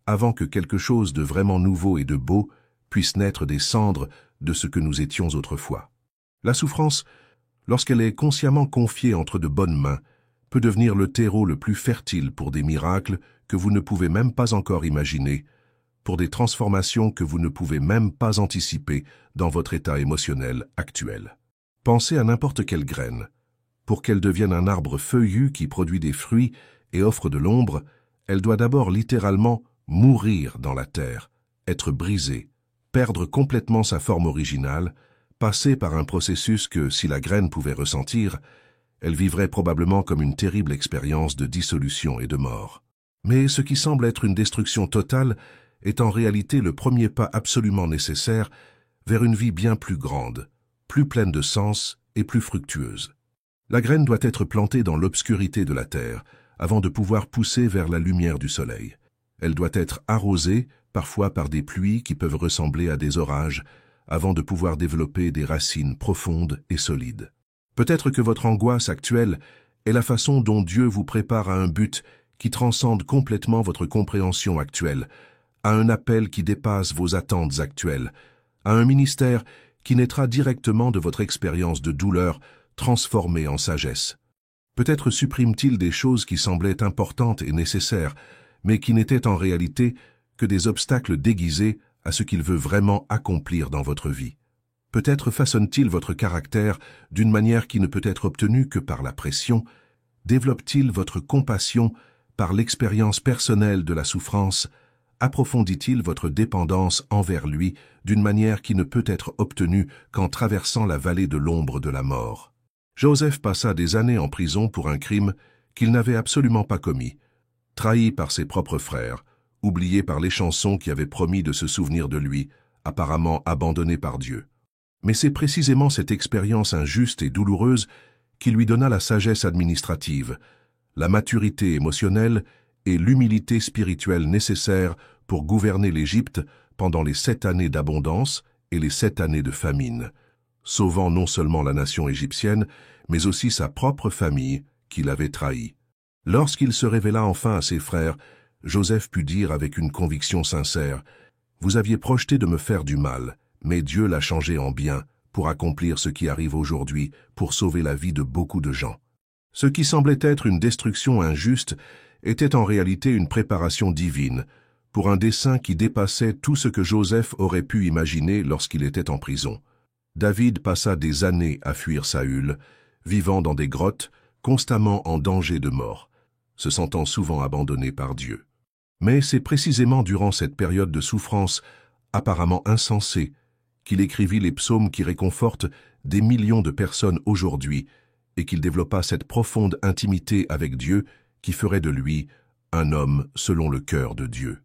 avant que quelque chose de vraiment nouveau et de beau puisse naître des cendres de ce que nous étions autrefois. La souffrance, lorsqu'elle est consciemment confiée entre de bonnes mains, peut devenir le terreau le plus fertile pour des miracles que vous ne pouvez même pas encore imaginer, pour des transformations que vous ne pouvez même pas anticiper dans votre état émotionnel actuel. Pensez à n'importe quelle graine. Pour qu'elle devienne un arbre feuillu qui produit des fruits et offre de l'ombre, elle doit d'abord littéralement mourir dans la terre, être brisée, perdre complètement sa forme originale, passer par un processus que, si la graine pouvait ressentir, elle vivrait probablement comme une terrible expérience de dissolution et de mort. Mais ce qui semble être une destruction totale est en réalité le premier pas absolument nécessaire vers une vie bien plus grande, plus pleine de sens et plus fructueuse. La graine doit être plantée dans l'obscurité de la terre avant de pouvoir pousser vers la lumière du soleil. Elle doit être arrosée, parfois par des pluies qui peuvent ressembler à des orages, avant de pouvoir développer des racines profondes et solides. Peut-être que votre angoisse actuelle est la façon dont Dieu vous prépare à un but qui transcende complètement votre compréhension actuelle, à un appel qui dépasse vos attentes actuelles, à un ministère qui naîtra directement de votre expérience de douleur transformée en sagesse. Peut-être supprime-t-il des choses qui semblaient importantes et nécessaires, mais qui n'étaient en réalité que des obstacles déguisés à ce qu'il veut vraiment accomplir dans votre vie. Peut-être façonne-t-il votre caractère d'une manière qui ne peut être obtenue que par la pression, développe-t-il votre compassion par l'expérience personnelle de la souffrance, approfondit-il votre dépendance envers lui d'une manière qui ne peut être obtenue qu'en traversant la vallée de l'ombre de la mort. Joseph passa des années en prison pour un crime qu'il n'avait absolument pas commis, trahi par ses propres frères, oublié par les chansons qui avaient promis de se souvenir de lui, apparemment abandonné par Dieu. Mais c'est précisément cette expérience injuste et douloureuse qui lui donna la sagesse administrative, la maturité émotionnelle et l'humilité spirituelle nécessaires pour gouverner l'Égypte pendant les 7 années d'abondance et les 7 années de famine, sauvant non seulement la nation égyptienne, mais aussi sa propre famille qu'il avait trahie. Lorsqu'il se révéla enfin à ses frères, Joseph put dire avec une conviction sincère, « Vous aviez projeté de me faire du mal, mais Dieu l'a changé en bien pour accomplir ce qui arrive aujourd'hui, pour sauver la vie de beaucoup de gens. » Ce qui semblait être une destruction injuste était en réalité une préparation divine, pour un dessein qui dépassait tout ce que Joseph aurait pu imaginer lorsqu'il était en prison. David passa des années à fuir Saül, vivant dans des grottes, constamment en danger de mort, se sentant souvent abandonné par Dieu. Mais c'est précisément durant cette période de souffrance apparemment insensée qu'il écrivit les psaumes qui réconfortent des millions de personnes aujourd'hui et qu'il développa cette profonde intimité avec Dieu qui ferait de lui un homme selon le cœur de Dieu.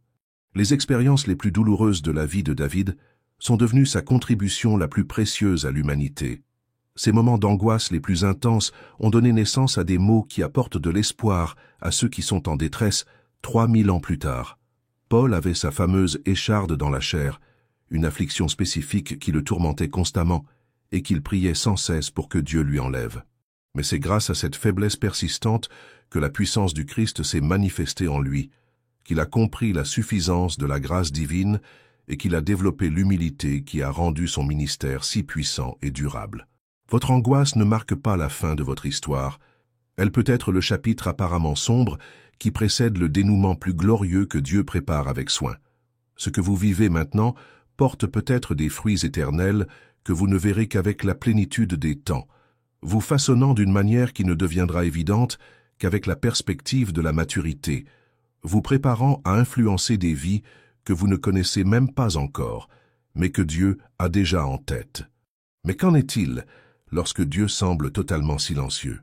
Les expériences les plus douloureuses de la vie de David sont devenues sa contribution la plus précieuse à l'humanité. Ces moments d'angoisse les plus intenses ont donné naissance à des mots qui apportent de l'espoir à ceux qui sont en détresse 3000 ans plus tard. Paul avait sa fameuse écharde dans la chair, une affliction spécifique qui le tourmentait constamment et qu'il priait sans cesse pour que Dieu lui enlève. Mais c'est grâce à cette faiblesse persistante que la puissance du Christ s'est manifestée en lui, qu'il a compris la suffisance de la grâce divine et qu'il a développé l'humilité qui a rendu son ministère si puissant et durable. Votre angoisse ne marque pas la fin de votre histoire. Elle peut être le chapitre apparemment sombre qui précède le dénouement plus glorieux que Dieu prépare avec soin. Ce que vous vivez maintenant porte peut-être des fruits éternels que vous ne verrez qu'avec la plénitude des temps, vous façonnant d'une manière qui ne deviendra évidente qu'avec la perspective de la maturité, vous préparant à influencer des vies que vous ne connaissez même pas encore, mais que Dieu a déjà en tête. Mais qu'en est-il lorsque Dieu semble totalement silencieux?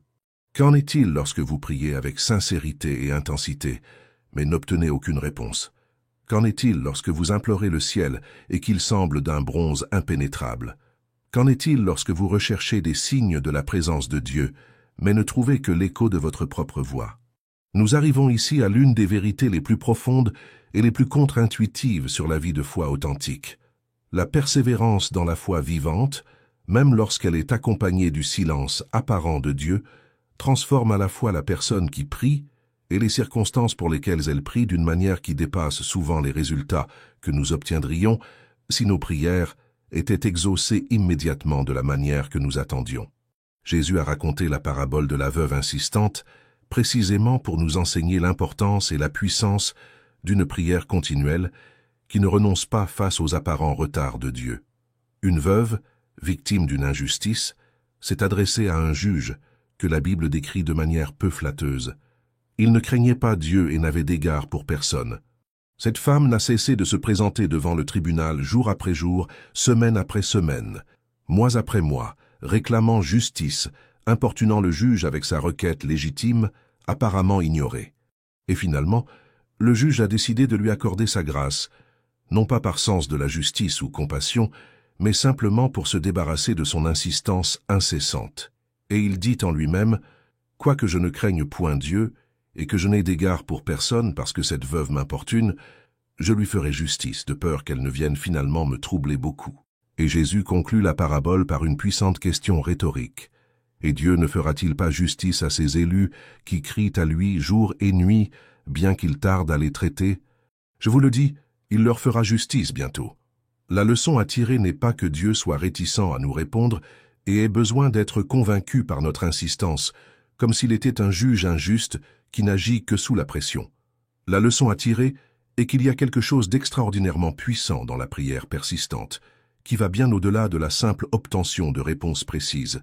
Qu'en est-il lorsque vous priez avec sincérité et intensité, mais n'obtenez aucune réponse? Qu'en est-il lorsque vous implorez le ciel et qu'il semble d'un bronze impénétrable? Qu'en est-il lorsque vous recherchez des signes de la présence de Dieu, mais ne trouvez que l'écho de votre propre voix? Nous arrivons ici à l'une des vérités les plus profondes et les plus contre-intuitives sur la vie de foi authentique. La persévérance dans la foi vivante, même lorsqu'elle est accompagnée du silence apparent de Dieu, transforme à la fois la personne qui prie et les circonstances pour lesquelles elle prie d'une manière qui dépasse souvent les résultats que nous obtiendrions si nos prières étaient exaucées immédiatement de la manière que nous attendions. Jésus a raconté la parabole de la veuve insistante, précisément pour nous enseigner l'importance et la puissance d'une prière continuelle qui ne renonce pas face aux apparents retards de Dieu. Une veuve, victime d'une injustice, s'est adressée à un juge que la Bible décrit de manière peu flatteuse. Il ne craignait pas Dieu et n'avait d'égard pour personne. Cette femme n'a cessé de se présenter devant le tribunal jour après jour, semaine après semaine, mois après mois, réclamant justice, importunant le juge avec sa requête légitime, apparemment ignorée. Et finalement, le juge a décidé de lui accorder sa grâce, non pas par sens de la justice ou compassion, mais simplement pour se débarrasser de son insistance incessante. Et il dit en lui-même, « Quoique je ne craigne point Dieu, et que je n'ai d'égard pour personne parce que cette veuve m'importune, je lui ferai justice, de peur qu'elle ne vienne finalement me troubler beaucoup. » Et Jésus conclut la parabole par une puissante question rhétorique. Et Dieu ne fera-t-il pas justice à ses élus qui crient à lui jour et nuit, bien qu'il tarde à les traiter? Je vous le dis, il leur fera justice bientôt. La leçon à tirer n'est pas que Dieu soit réticent à nous répondre et ait besoin d'être convaincu par notre insistance, comme s'il était un juge injuste qui n'agit que sous la pression. La leçon à tirer est qu'il y a quelque chose d'extraordinairement puissant dans la prière persistante, qui va bien au-delà de la simple obtention de réponses précises.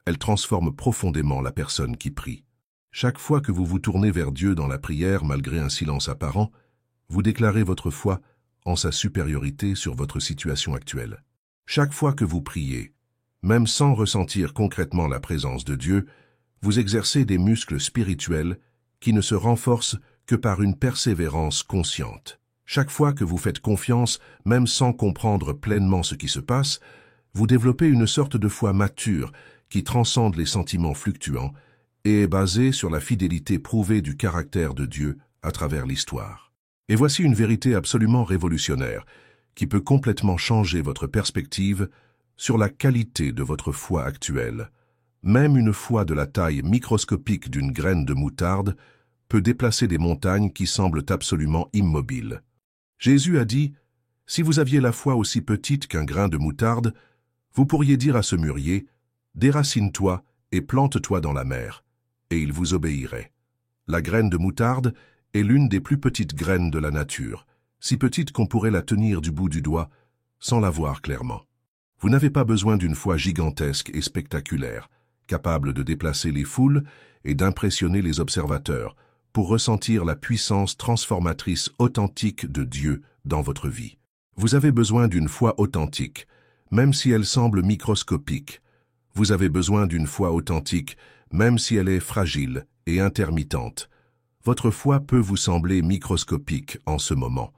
Elle transforme profondément la personne qui prie. Chaque fois que vous vous tournez vers Dieu dans la prière malgré un silence apparent, vous déclarez votre foi en sa supériorité sur votre situation actuelle. Chaque fois que vous priez, même sans ressentir concrètement la présence de Dieu, vous exercez des muscles spirituels qui ne se renforcent que par une persévérance consciente. Chaque fois que vous faites confiance, même sans comprendre pleinement ce qui se passe, vous développez une sorte de foi mature qui transcende les sentiments fluctuants et est basée sur la fidélité prouvée du caractère de Dieu à travers l'histoire. Et voici une vérité absolument révolutionnaire qui peut complètement changer votre perspective sur la qualité de votre foi actuelle. Même une foi de la taille microscopique d'une graine de moutarde peut déplacer des montagnes qui semblent absolument immobiles. Jésus a dit, « Si vous aviez la foi aussi petite qu'un grain de moutarde, vous pourriez dire à ce mûrier, « Déracine-toi et plante-toi dans la mer », et il vous obéirait. » La graine de moutarde est l'une des plus petites graines de la nature, si petite qu'on pourrait la tenir du bout du doigt sans la voir clairement. Vous n'avez pas besoin d'une foi gigantesque et spectaculaire, capable de déplacer les foules et d'impressionner les observateurs, pour ressentir la puissance transformatrice authentique de Dieu dans votre vie. Vous avez besoin d'une foi authentique, même si elle semble microscopique. Vous avez besoin d'une foi authentique, même si elle est fragile et intermittente. Votre foi peut vous sembler microscopique en ce moment.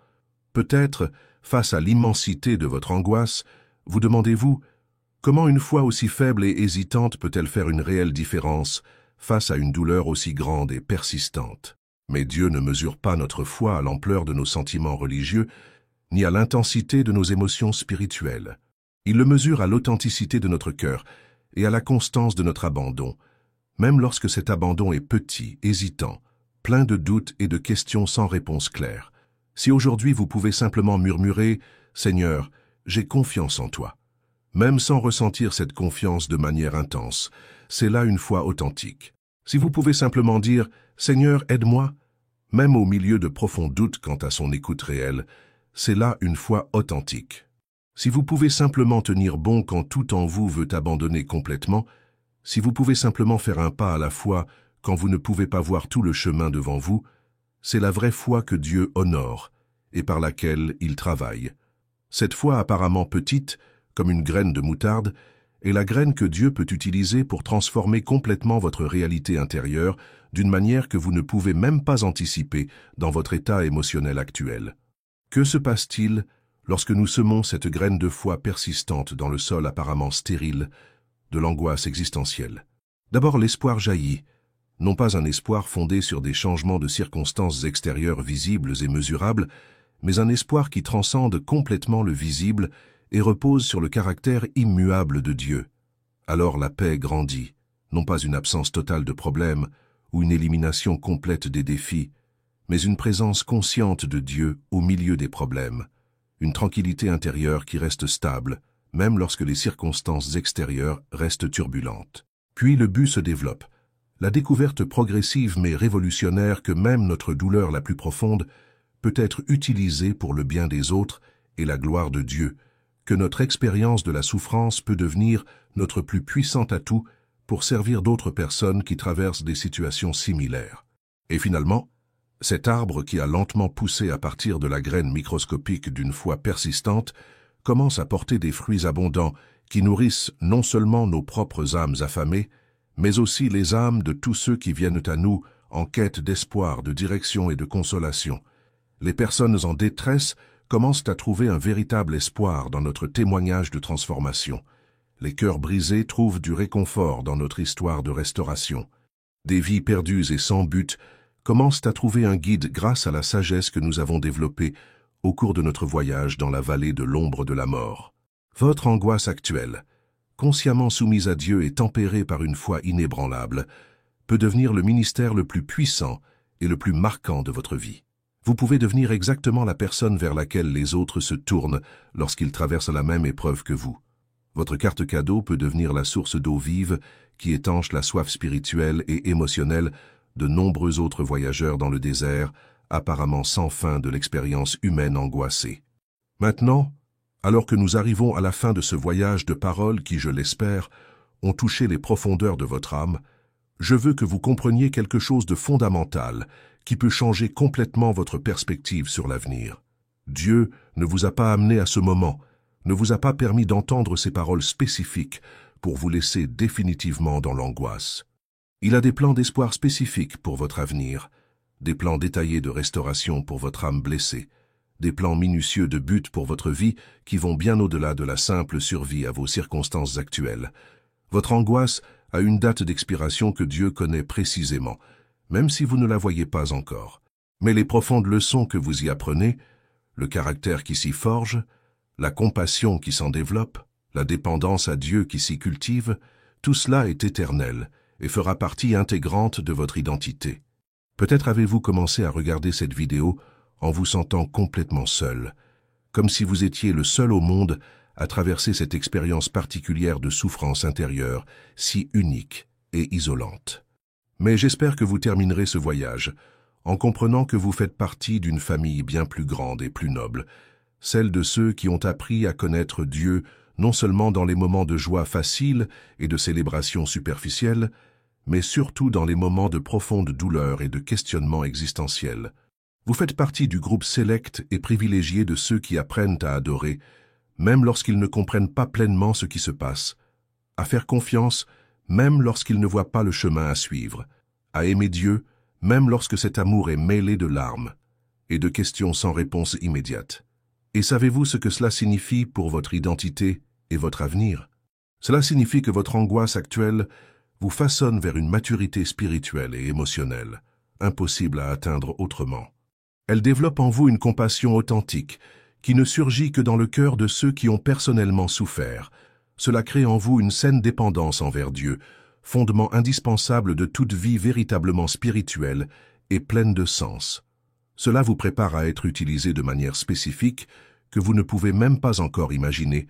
Peut-être, face à l'immensité de votre angoisse, vous demandez-vous Comment une foi aussi faible et hésitante peut-elle faire une réelle différence face à une douleur aussi grande et persistante? Mais Dieu ne mesure pas notre foi à l'ampleur de nos sentiments religieux, ni à l'intensité de nos émotions spirituelles. Il le mesure à l'authenticité de notre cœur et à la constance de notre abandon, même lorsque cet abandon est petit, hésitant, plein de doutes et de questions sans réponse claire. Si aujourd'hui vous pouvez simplement murmurer « Seigneur, j'ai confiance en toi », même sans ressentir cette confiance de manière intense, c'est là une foi authentique. Si vous pouvez simplement dire « Seigneur, aide-moi », même au milieu de profonds doutes quant à son écoute réelle, c'est là une foi authentique. Si vous pouvez simplement tenir bon quand tout en vous veut abandonner complètement, si vous pouvez simplement faire un pas à la fois quand vous ne pouvez pas voir tout le chemin devant vous, c'est la vraie foi que Dieu honore et par laquelle il travaille. Cette foi apparemment petite, comme une graine de moutarde, est la graine que Dieu peut utiliser pour transformer complètement votre réalité intérieure d'une manière que vous ne pouvez même pas anticiper dans votre état émotionnel actuel. Que se passe-t-il lorsque nous semons cette graine de foi persistante dans le sol apparemment stérile de l'angoisse existentielle? D'abord, l'espoir jaillit, non pas un espoir fondé sur des changements de circonstances extérieures visibles et mesurables, mais un espoir qui transcende complètement le visible et repose sur le caractère immuable de Dieu. Alors la paix grandit, non pas une absence totale de problèmes ou une élimination complète des défis, mais une présence consciente de Dieu au milieu des problèmes, une tranquillité intérieure qui reste stable, même lorsque les circonstances extérieures restent turbulentes. Puis le but se développe, la découverte progressive mais révolutionnaire que même notre douleur la plus profonde peut être utilisée pour le bien des autres et la gloire de Dieu, que notre expérience de la souffrance peut devenir notre plus puissant atout pour servir d'autres personnes qui traversent des situations similaires. Et finalement, cet arbre qui a lentement poussé à partir de la graine microscopique d'une foi persistante commence à porter des fruits abondants qui nourrissent non seulement nos propres âmes affamées, mais aussi les âmes de tous ceux qui viennent à nous en quête d'espoir, de direction et de consolation. Les personnes en détresse commencent à trouver un véritable espoir dans notre témoignage de transformation. Les cœurs brisés trouvent du réconfort dans notre histoire de restauration. Des vies perdues et sans but commencent à trouver un guide grâce à la sagesse que nous avons développée au cours de notre voyage dans la vallée de l'ombre de la mort. Votre angoisse actuelle, consciemment soumise à Dieu et tempérée par une foi inébranlable, peut devenir le ministère le plus puissant et le plus marquant de votre vie. Vous pouvez devenir exactement la personne vers laquelle les autres se tournent lorsqu'ils traversent la même épreuve que vous. Votre carte cadeau peut devenir la source d'eau vive qui étanche la soif spirituelle et émotionnelle de nombreux autres voyageurs dans le désert, apparemment sans fin de l'expérience humaine angoissée. Maintenant, alors que nous arrivons à la fin de ce voyage de paroles qui, je l'espère, ont touché les profondeurs de votre âme, je veux que vous compreniez quelque chose de fondamental qui peut changer complètement votre perspective sur l'avenir. Dieu ne vous a pas amené à ce moment, ne vous a pas permis d'entendre ces paroles spécifiques pour vous laisser définitivement dans l'angoisse. Il a des plans d'espoir spécifiques pour votre avenir, des plans détaillés de restauration pour votre âme blessée, des plans minutieux de but pour votre vie qui vont bien au-delà de la simple survie à vos circonstances actuelles. Votre angoisse a une date d'expiration que Dieu connaît précisément, même si vous ne la voyez pas encore. Mais les profondes leçons que vous y apprenez, le caractère qui s'y forge, la compassion qui s'en développe, la dépendance à Dieu qui s'y cultive, tout cela est éternel et fera partie intégrante de votre identité. Peut-être avez-vous commencé à regarder cette vidéo en vous sentant complètement seul, comme si vous étiez le seul au monde à traverser cette expérience particulière de souffrance intérieure, si unique et isolante. Mais j'espère que vous terminerez ce voyage en comprenant que vous faites partie d'une famille bien plus grande et plus noble, celle de ceux qui ont appris à connaître Dieu non seulement dans les moments de joie facile et de célébration superficielle, mais surtout dans les moments de profonde douleur et de questionnement existentiel. Vous faites partie du groupe sélect et privilégié de ceux qui apprennent à adorer, même lorsqu'ils ne comprennent pas pleinement ce qui se passe, à faire confiance, même lorsqu'ils ne voient pas le chemin à suivre, à aimer Dieu, même lorsque cet amour est mêlé de larmes et de questions sans réponse immédiate. Et savez-vous ce que cela signifie pour votre identité et votre avenir? Cela signifie que votre angoisse actuelle vous façonne vers une maturité spirituelle et émotionnelle, impossible à atteindre autrement. Elle développe en vous une compassion authentique, qui ne surgit que dans le cœur de ceux qui ont personnellement souffert. Cela crée en vous une saine dépendance envers Dieu, fondement indispensable de toute vie véritablement spirituelle et pleine de sens. Cela vous prépare à être utilisé de manière spécifique que vous ne pouvez même pas encore imaginer,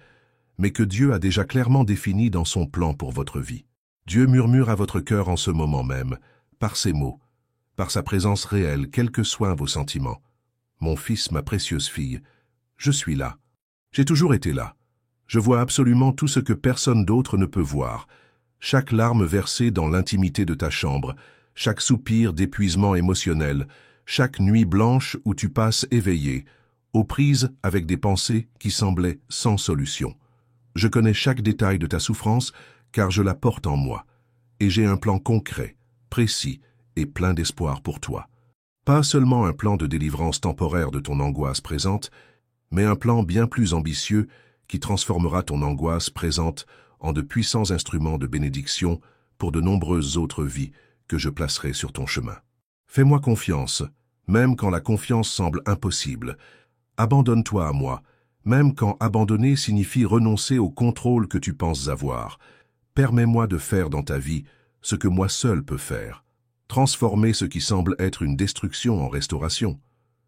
mais que Dieu a déjà clairement défini dans son plan pour votre vie. Dieu murmure à votre cœur en ce moment même, par ses mots, par sa présence réelle, quels que soient vos sentiments. Mon fils, ma précieuse fille, je suis là. J'ai toujours été là. Je vois absolument tout ce que personne d'autre ne peut voir. Chaque larme versée dans l'intimité de ta chambre, chaque soupir d'épuisement émotionnel, chaque nuit blanche où tu passes éveillé, aux prises avec des pensées qui semblaient sans solution. Je connais chaque détail de ta souffrance car je la porte en moi, et j'ai un plan concret, précis et plein d'espoir pour toi. Pas seulement un plan de délivrance temporaire de ton angoisse présente, mais un plan bien plus ambitieux qui transformera ton angoisse présente en de puissants instruments de bénédiction pour de nombreuses autres vies que je placerai sur ton chemin. Fais-moi confiance, même quand la confiance semble impossible. Abandonne-toi à moi, même quand abandonner signifie renoncer au contrôle que tu penses avoir. Permets-moi de faire dans ta vie ce que moi seul peux faire. Transformer ce qui semble être une destruction en restauration,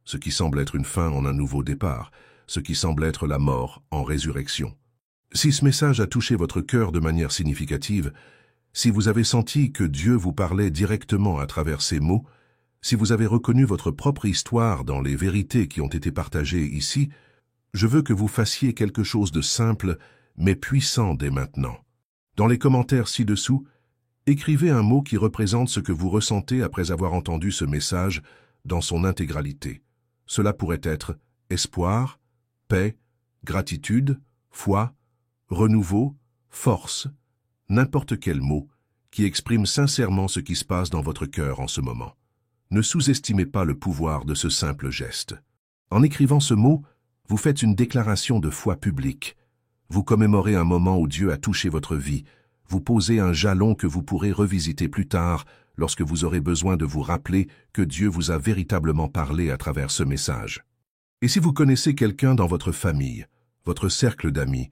ce qui semble être une fin en un nouveau départ, ce qui semble être la mort en résurrection. Si ce message a touché votre cœur de manière significative, si vous avez senti que Dieu vous parlait directement à travers ces mots, si vous avez reconnu votre propre histoire dans les vérités qui ont été partagées ici, je veux que vous fassiez quelque chose de simple mais puissant dès maintenant. Dans les commentaires ci-dessous, écrivez un mot qui représente ce que vous ressentez après avoir entendu ce message dans son intégralité. Cela pourrait être espoir, paix, gratitude, foi, renouveau, force, n'importe quel mot qui exprime sincèrement ce qui se passe dans votre cœur en ce moment. Ne sous-estimez pas le pouvoir de ce simple geste. En écrivant ce mot, vous faites une déclaration de foi publique. Vous commémorez un moment où Dieu a touché votre vie. Vous posez un jalon que vous pourrez revisiter plus tard lorsque vous aurez besoin de vous rappeler que Dieu vous a véritablement parlé à travers ce message. Et si vous connaissez quelqu'un dans votre famille, votre cercle d'amis,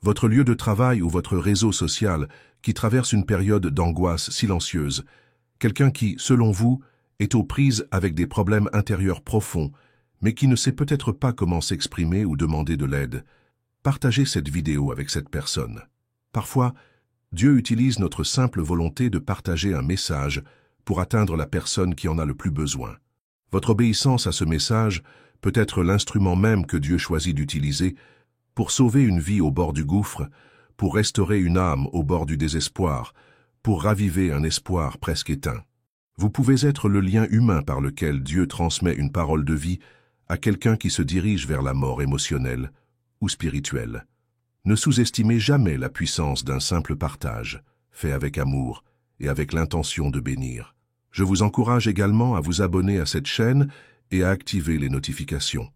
votre lieu de travail ou votre réseau social qui traverse une période d'angoisse silencieuse, quelqu'un qui, selon vous, est aux prises avec des problèmes intérieurs profonds, mais qui ne sait peut-être pas comment s'exprimer ou demander de l'aide, partagez cette vidéo avec cette personne. Parfois, Dieu utilise notre simple volonté de partager un message pour atteindre la personne qui en a le plus besoin. Votre obéissance à ce message peut être l'instrument même que Dieu choisit d'utiliser pour sauver une vie au bord du gouffre, pour restaurer une âme au bord du désespoir, pour raviver un espoir presque éteint. Vous pouvez être le lien humain par lequel Dieu transmet une parole de vie à quelqu'un qui se dirige vers la mort émotionnelle ou spirituelle. Ne sous-estimez jamais la puissance d'un simple partage, fait avec amour et avec l'intention de bénir. Je vous encourage également à vous abonner à cette chaîne et à activer les notifications.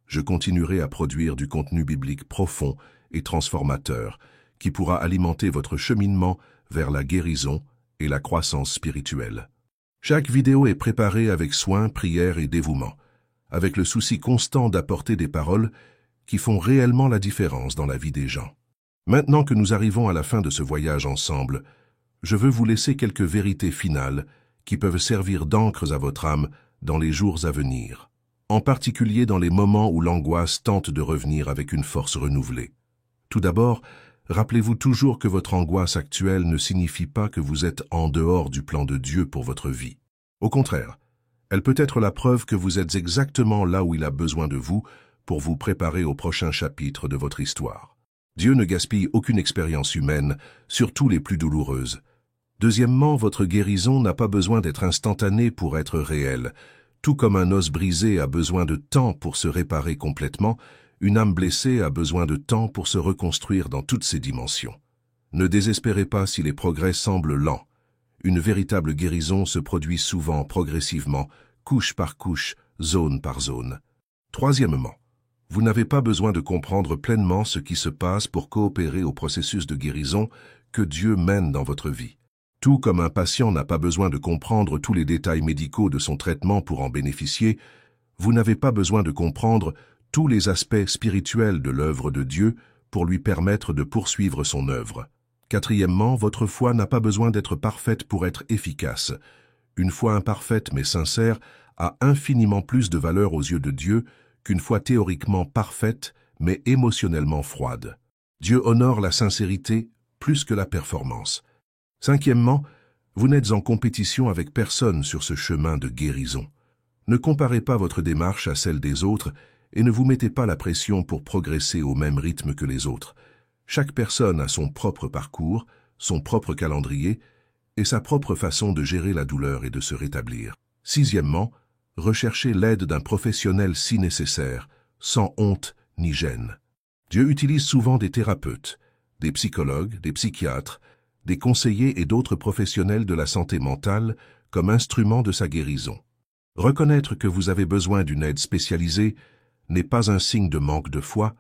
Je continuerai à produire du contenu biblique profond et transformateur qui pourra alimenter votre cheminement vers la guérison et la croissance spirituelle. Chaque vidéo est préparée avec soin, prière et dévouement, avec le souci constant d'apporter des paroles qui font réellement la différence dans la vie des gens. Maintenant que nous arrivons à la fin de ce voyage ensemble, je veux vous laisser quelques vérités finales qui peuvent servir d'encres à votre âme dans les jours à venir, en particulier dans les moments où l'angoisse tente de revenir avec une force renouvelée. Tout d'abord, rappelez-vous toujours que votre angoisse actuelle ne signifie pas que vous êtes en dehors du plan de Dieu pour votre vie. Au contraire, elle peut être la preuve que vous êtes exactement là où il a besoin de vous pour vous préparer au prochain chapitre de votre histoire. Dieu ne gaspille aucune expérience humaine, surtout les plus douloureuses. Deuxièmement, votre guérison n'a pas besoin d'être instantanée pour être réelle. Tout comme un os brisé a besoin de temps pour se réparer complètement, une âme blessée a besoin de temps pour se reconstruire dans toutes ses dimensions. Ne désespérez pas si les progrès semblent lents. Une véritable guérison se produit souvent progressivement, couche par couche, zone par zone. Troisièmement, Vous n'avez pas besoin de comprendre pleinement ce qui se passe pour coopérer au processus de guérison que Dieu mène dans votre vie. Tout comme un patient n'a pas besoin de comprendre tous les détails médicaux de son traitement pour en bénéficier, vous n'avez pas besoin de comprendre tous les aspects spirituels de l'œuvre de Dieu pour lui permettre de poursuivre son œuvre. Quatrièmement, votre foi n'a pas besoin d'être parfaite pour être efficace. Une foi imparfaite mais sincère a infiniment plus de valeur aux yeux de Dieu qu'une foi théoriquement parfaite mais émotionnellement froide. Dieu honore la sincérité plus que la performance. Cinquièmement, vous n'êtes en compétition avec personne sur ce chemin de guérison. Ne comparez pas votre démarche à celle des autres et ne vous mettez pas la pression pour progresser au même rythme que les autres. Chaque personne a son propre parcours, son propre calendrier et sa propre façon de gérer la douleur et de se rétablir. Sixièmement, recherchez l'aide d'un professionnel si nécessaire, sans honte ni gêne. Dieu utilise souvent des thérapeutes, des psychologues, des psychiatres, des conseillers et d'autres professionnels de la santé mentale comme instrument de sa guérison. Reconnaître que vous avez besoin d'une aide spécialisée n'est pas un signe de manque de foi,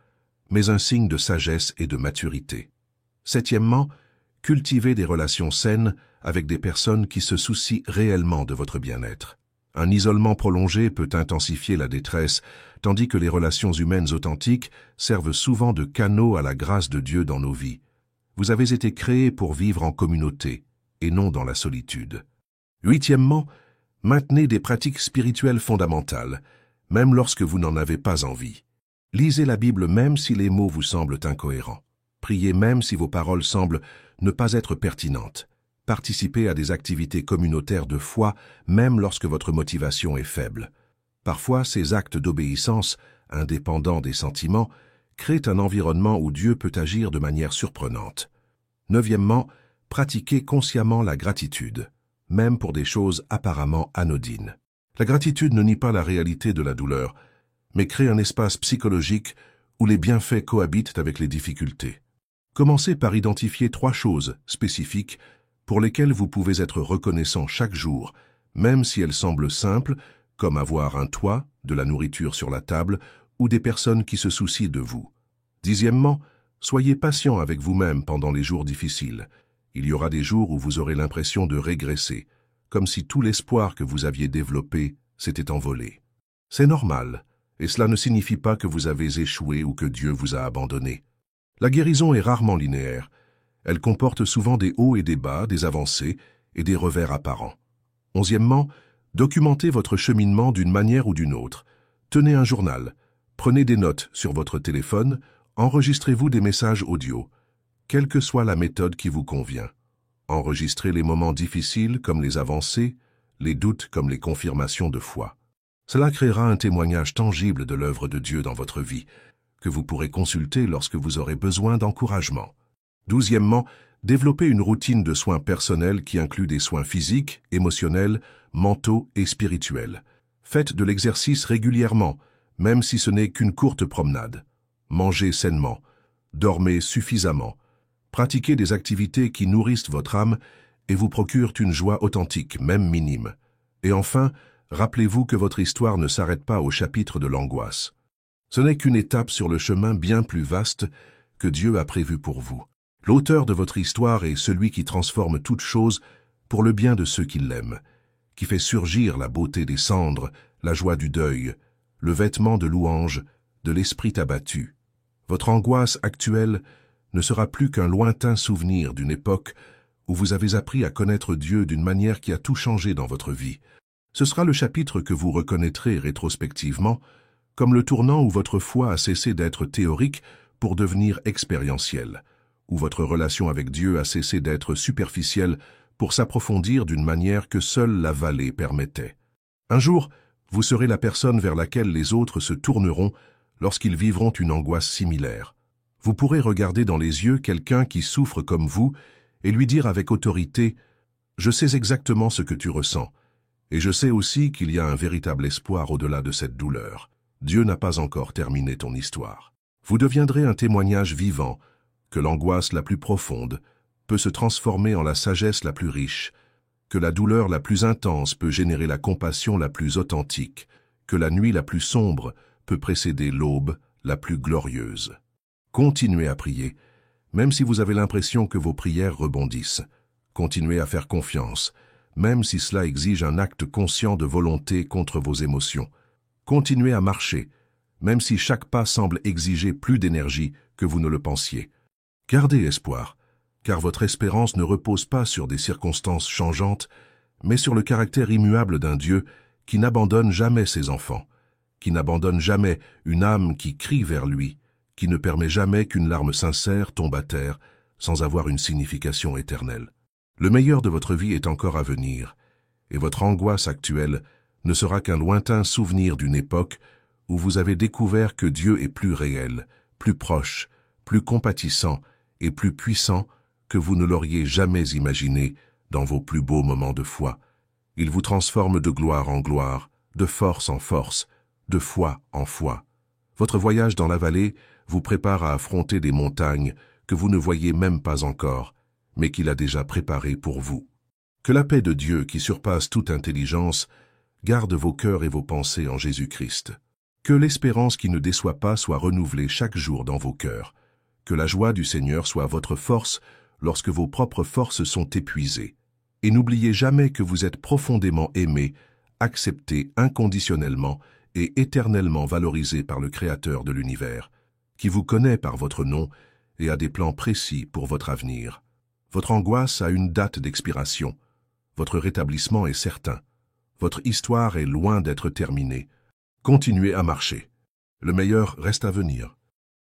mais un signe de sagesse et de maturité. Septièmement, cultivez des relations saines avec des personnes qui se soucient réellement de votre bien-être. Un isolement prolongé peut intensifier la détresse, tandis que les relations humaines authentiques servent souvent de canaux à la grâce de Dieu dans nos vies. Vous avez été créés pour vivre en communauté, et non dans la solitude. Huitièmement, maintenez des pratiques spirituelles fondamentales, même lorsque vous n'en avez pas envie. Lisez la Bible même si les mots vous semblent incohérents. Priez même si vos paroles semblent ne pas être pertinentes. Participez à des activités communautaires de foi, même lorsque votre motivation est faible. Parfois, ces actes d'obéissance, indépendants des sentiments, créent un environnement où Dieu peut agir de manière surprenante. Neuvièmement, pratiquez consciemment la gratitude, même pour des choses apparemment anodines. La gratitude ne nie pas la réalité de la douleur, mais crée un espace psychologique où les bienfaits cohabitent avec les difficultés. Commencez par identifier 3 choses spécifiques pour lesquelles vous pouvez être reconnaissant chaque jour, même si elles semblent simples, comme avoir un toit, de la nourriture sur la table ou des personnes qui se soucient de vous. Dixièmement, soyez patient avec vous-même pendant les jours difficiles. Il y aura des jours où vous aurez l'impression de régresser, comme si tout l'espoir que vous aviez développé s'était envolé. C'est normal, et cela ne signifie pas que vous avez échoué ou que Dieu vous a abandonné. La guérison est rarement linéaire. Elle comporte souvent des hauts et des bas, des avancées et des revers apparents. Onzièmement, documentez votre cheminement d'une manière ou d'une autre. Tenez un journal, prenez des notes sur votre téléphone, enregistrez-vous des messages audio, quelle que soit la méthode qui vous convient. Enregistrez les moments difficiles comme les avancées, les doutes comme les confirmations de foi. Cela créera un témoignage tangible de l'œuvre de Dieu dans votre vie, que vous pourrez consulter lorsque vous aurez besoin d'encouragement. Douzièmement, développez une routine de soins personnels qui inclut des soins physiques, émotionnels, mentaux et spirituels. Faites de l'exercice régulièrement, même si ce n'est qu'une courte promenade. Mangez sainement, dormez suffisamment, pratiquez des activités qui nourrissent votre âme et vous procurent une joie authentique, même minime. Et enfin, rappelez-vous que votre histoire ne s'arrête pas au chapitre de l'angoisse. Ce n'est qu'une étape sur le chemin bien plus vaste que Dieu a prévu pour vous. L'auteur de votre histoire est celui qui transforme toute chose pour le bien de ceux qui l'aiment, qui fait surgir la beauté des cendres, la joie du deuil, le vêtement de louange, de l'esprit abattu. Votre angoisse actuelle ne sera plus qu'un lointain souvenir d'une époque où vous avez appris à connaître Dieu d'une manière qui a tout changé dans votre vie. Ce sera le chapitre que vous reconnaîtrez rétrospectivement comme le tournant où votre foi a cessé d'être théorique pour devenir expérientielle, où votre relation avec Dieu a cessé d'être superficielle pour s'approfondir d'une manière que seule la vallée permettait. Un jour, vous serez la personne vers laquelle les autres se tourneront lorsqu'ils vivront une angoisse similaire. Vous pourrez regarder dans les yeux quelqu'un qui souffre comme vous et lui dire avec autorité « Je sais exactement ce que tu ressens, et je sais aussi qu'il y a un véritable espoir au-delà de cette douleur. Dieu n'a pas encore terminé ton histoire. » Vous deviendrez un témoignage vivant que l'angoisse la plus profonde peut se transformer en la sagesse la plus riche, que la douleur la plus intense peut générer la compassion la plus authentique, que la nuit la plus sombre peut précéder l'aube la plus glorieuse. Continuez à prier, même si vous avez l'impression que vos prières rebondissent. Continuez à faire confiance, même si cela exige un acte conscient de volonté contre vos émotions. Continuez à marcher, même si chaque pas semble exiger plus d'énergie que vous ne le pensiez. Gardez espoir, car votre espérance ne repose pas sur des circonstances changeantes, mais sur le caractère immuable d'un Dieu qui n'abandonne jamais ses enfants, qui n'abandonne jamais une âme qui crie vers lui, qui ne permet jamais qu'une larme sincère tombe à terre sans avoir une signification éternelle. Le meilleur de votre vie est encore à venir, et votre angoisse actuelle ne sera qu'un lointain souvenir d'une époque où vous avez découvert que Dieu est plus réel, plus proche, plus compatissant et plus puissant que vous ne l'auriez jamais imaginé dans vos plus beaux moments de foi. Il vous transforme de gloire en gloire, de force en force, de foi en foi. Votre voyage dans la vallée vous prépare à affronter des montagnes que vous ne voyez même pas encore, mais qu'il a déjà préparées pour vous. Que la paix de Dieu, qui surpasse toute intelligence, garde vos cœurs et vos pensées en Jésus-Christ. Que l'espérance qui ne déçoit pas soit renouvelée chaque jour dans vos cœurs. Que la joie du Seigneur soit votre force lorsque vos propres forces sont épuisées. Et n'oubliez jamais que vous êtes profondément aimé, accepté inconditionnellement et éternellement valorisé par le Créateur de l'univers, qui vous connaît par votre nom et a des plans précis pour votre avenir. Votre angoisse a une date d'expiration. Votre rétablissement est certain. Votre histoire est loin d'être terminée. Continuez à marcher. Le meilleur reste à venir.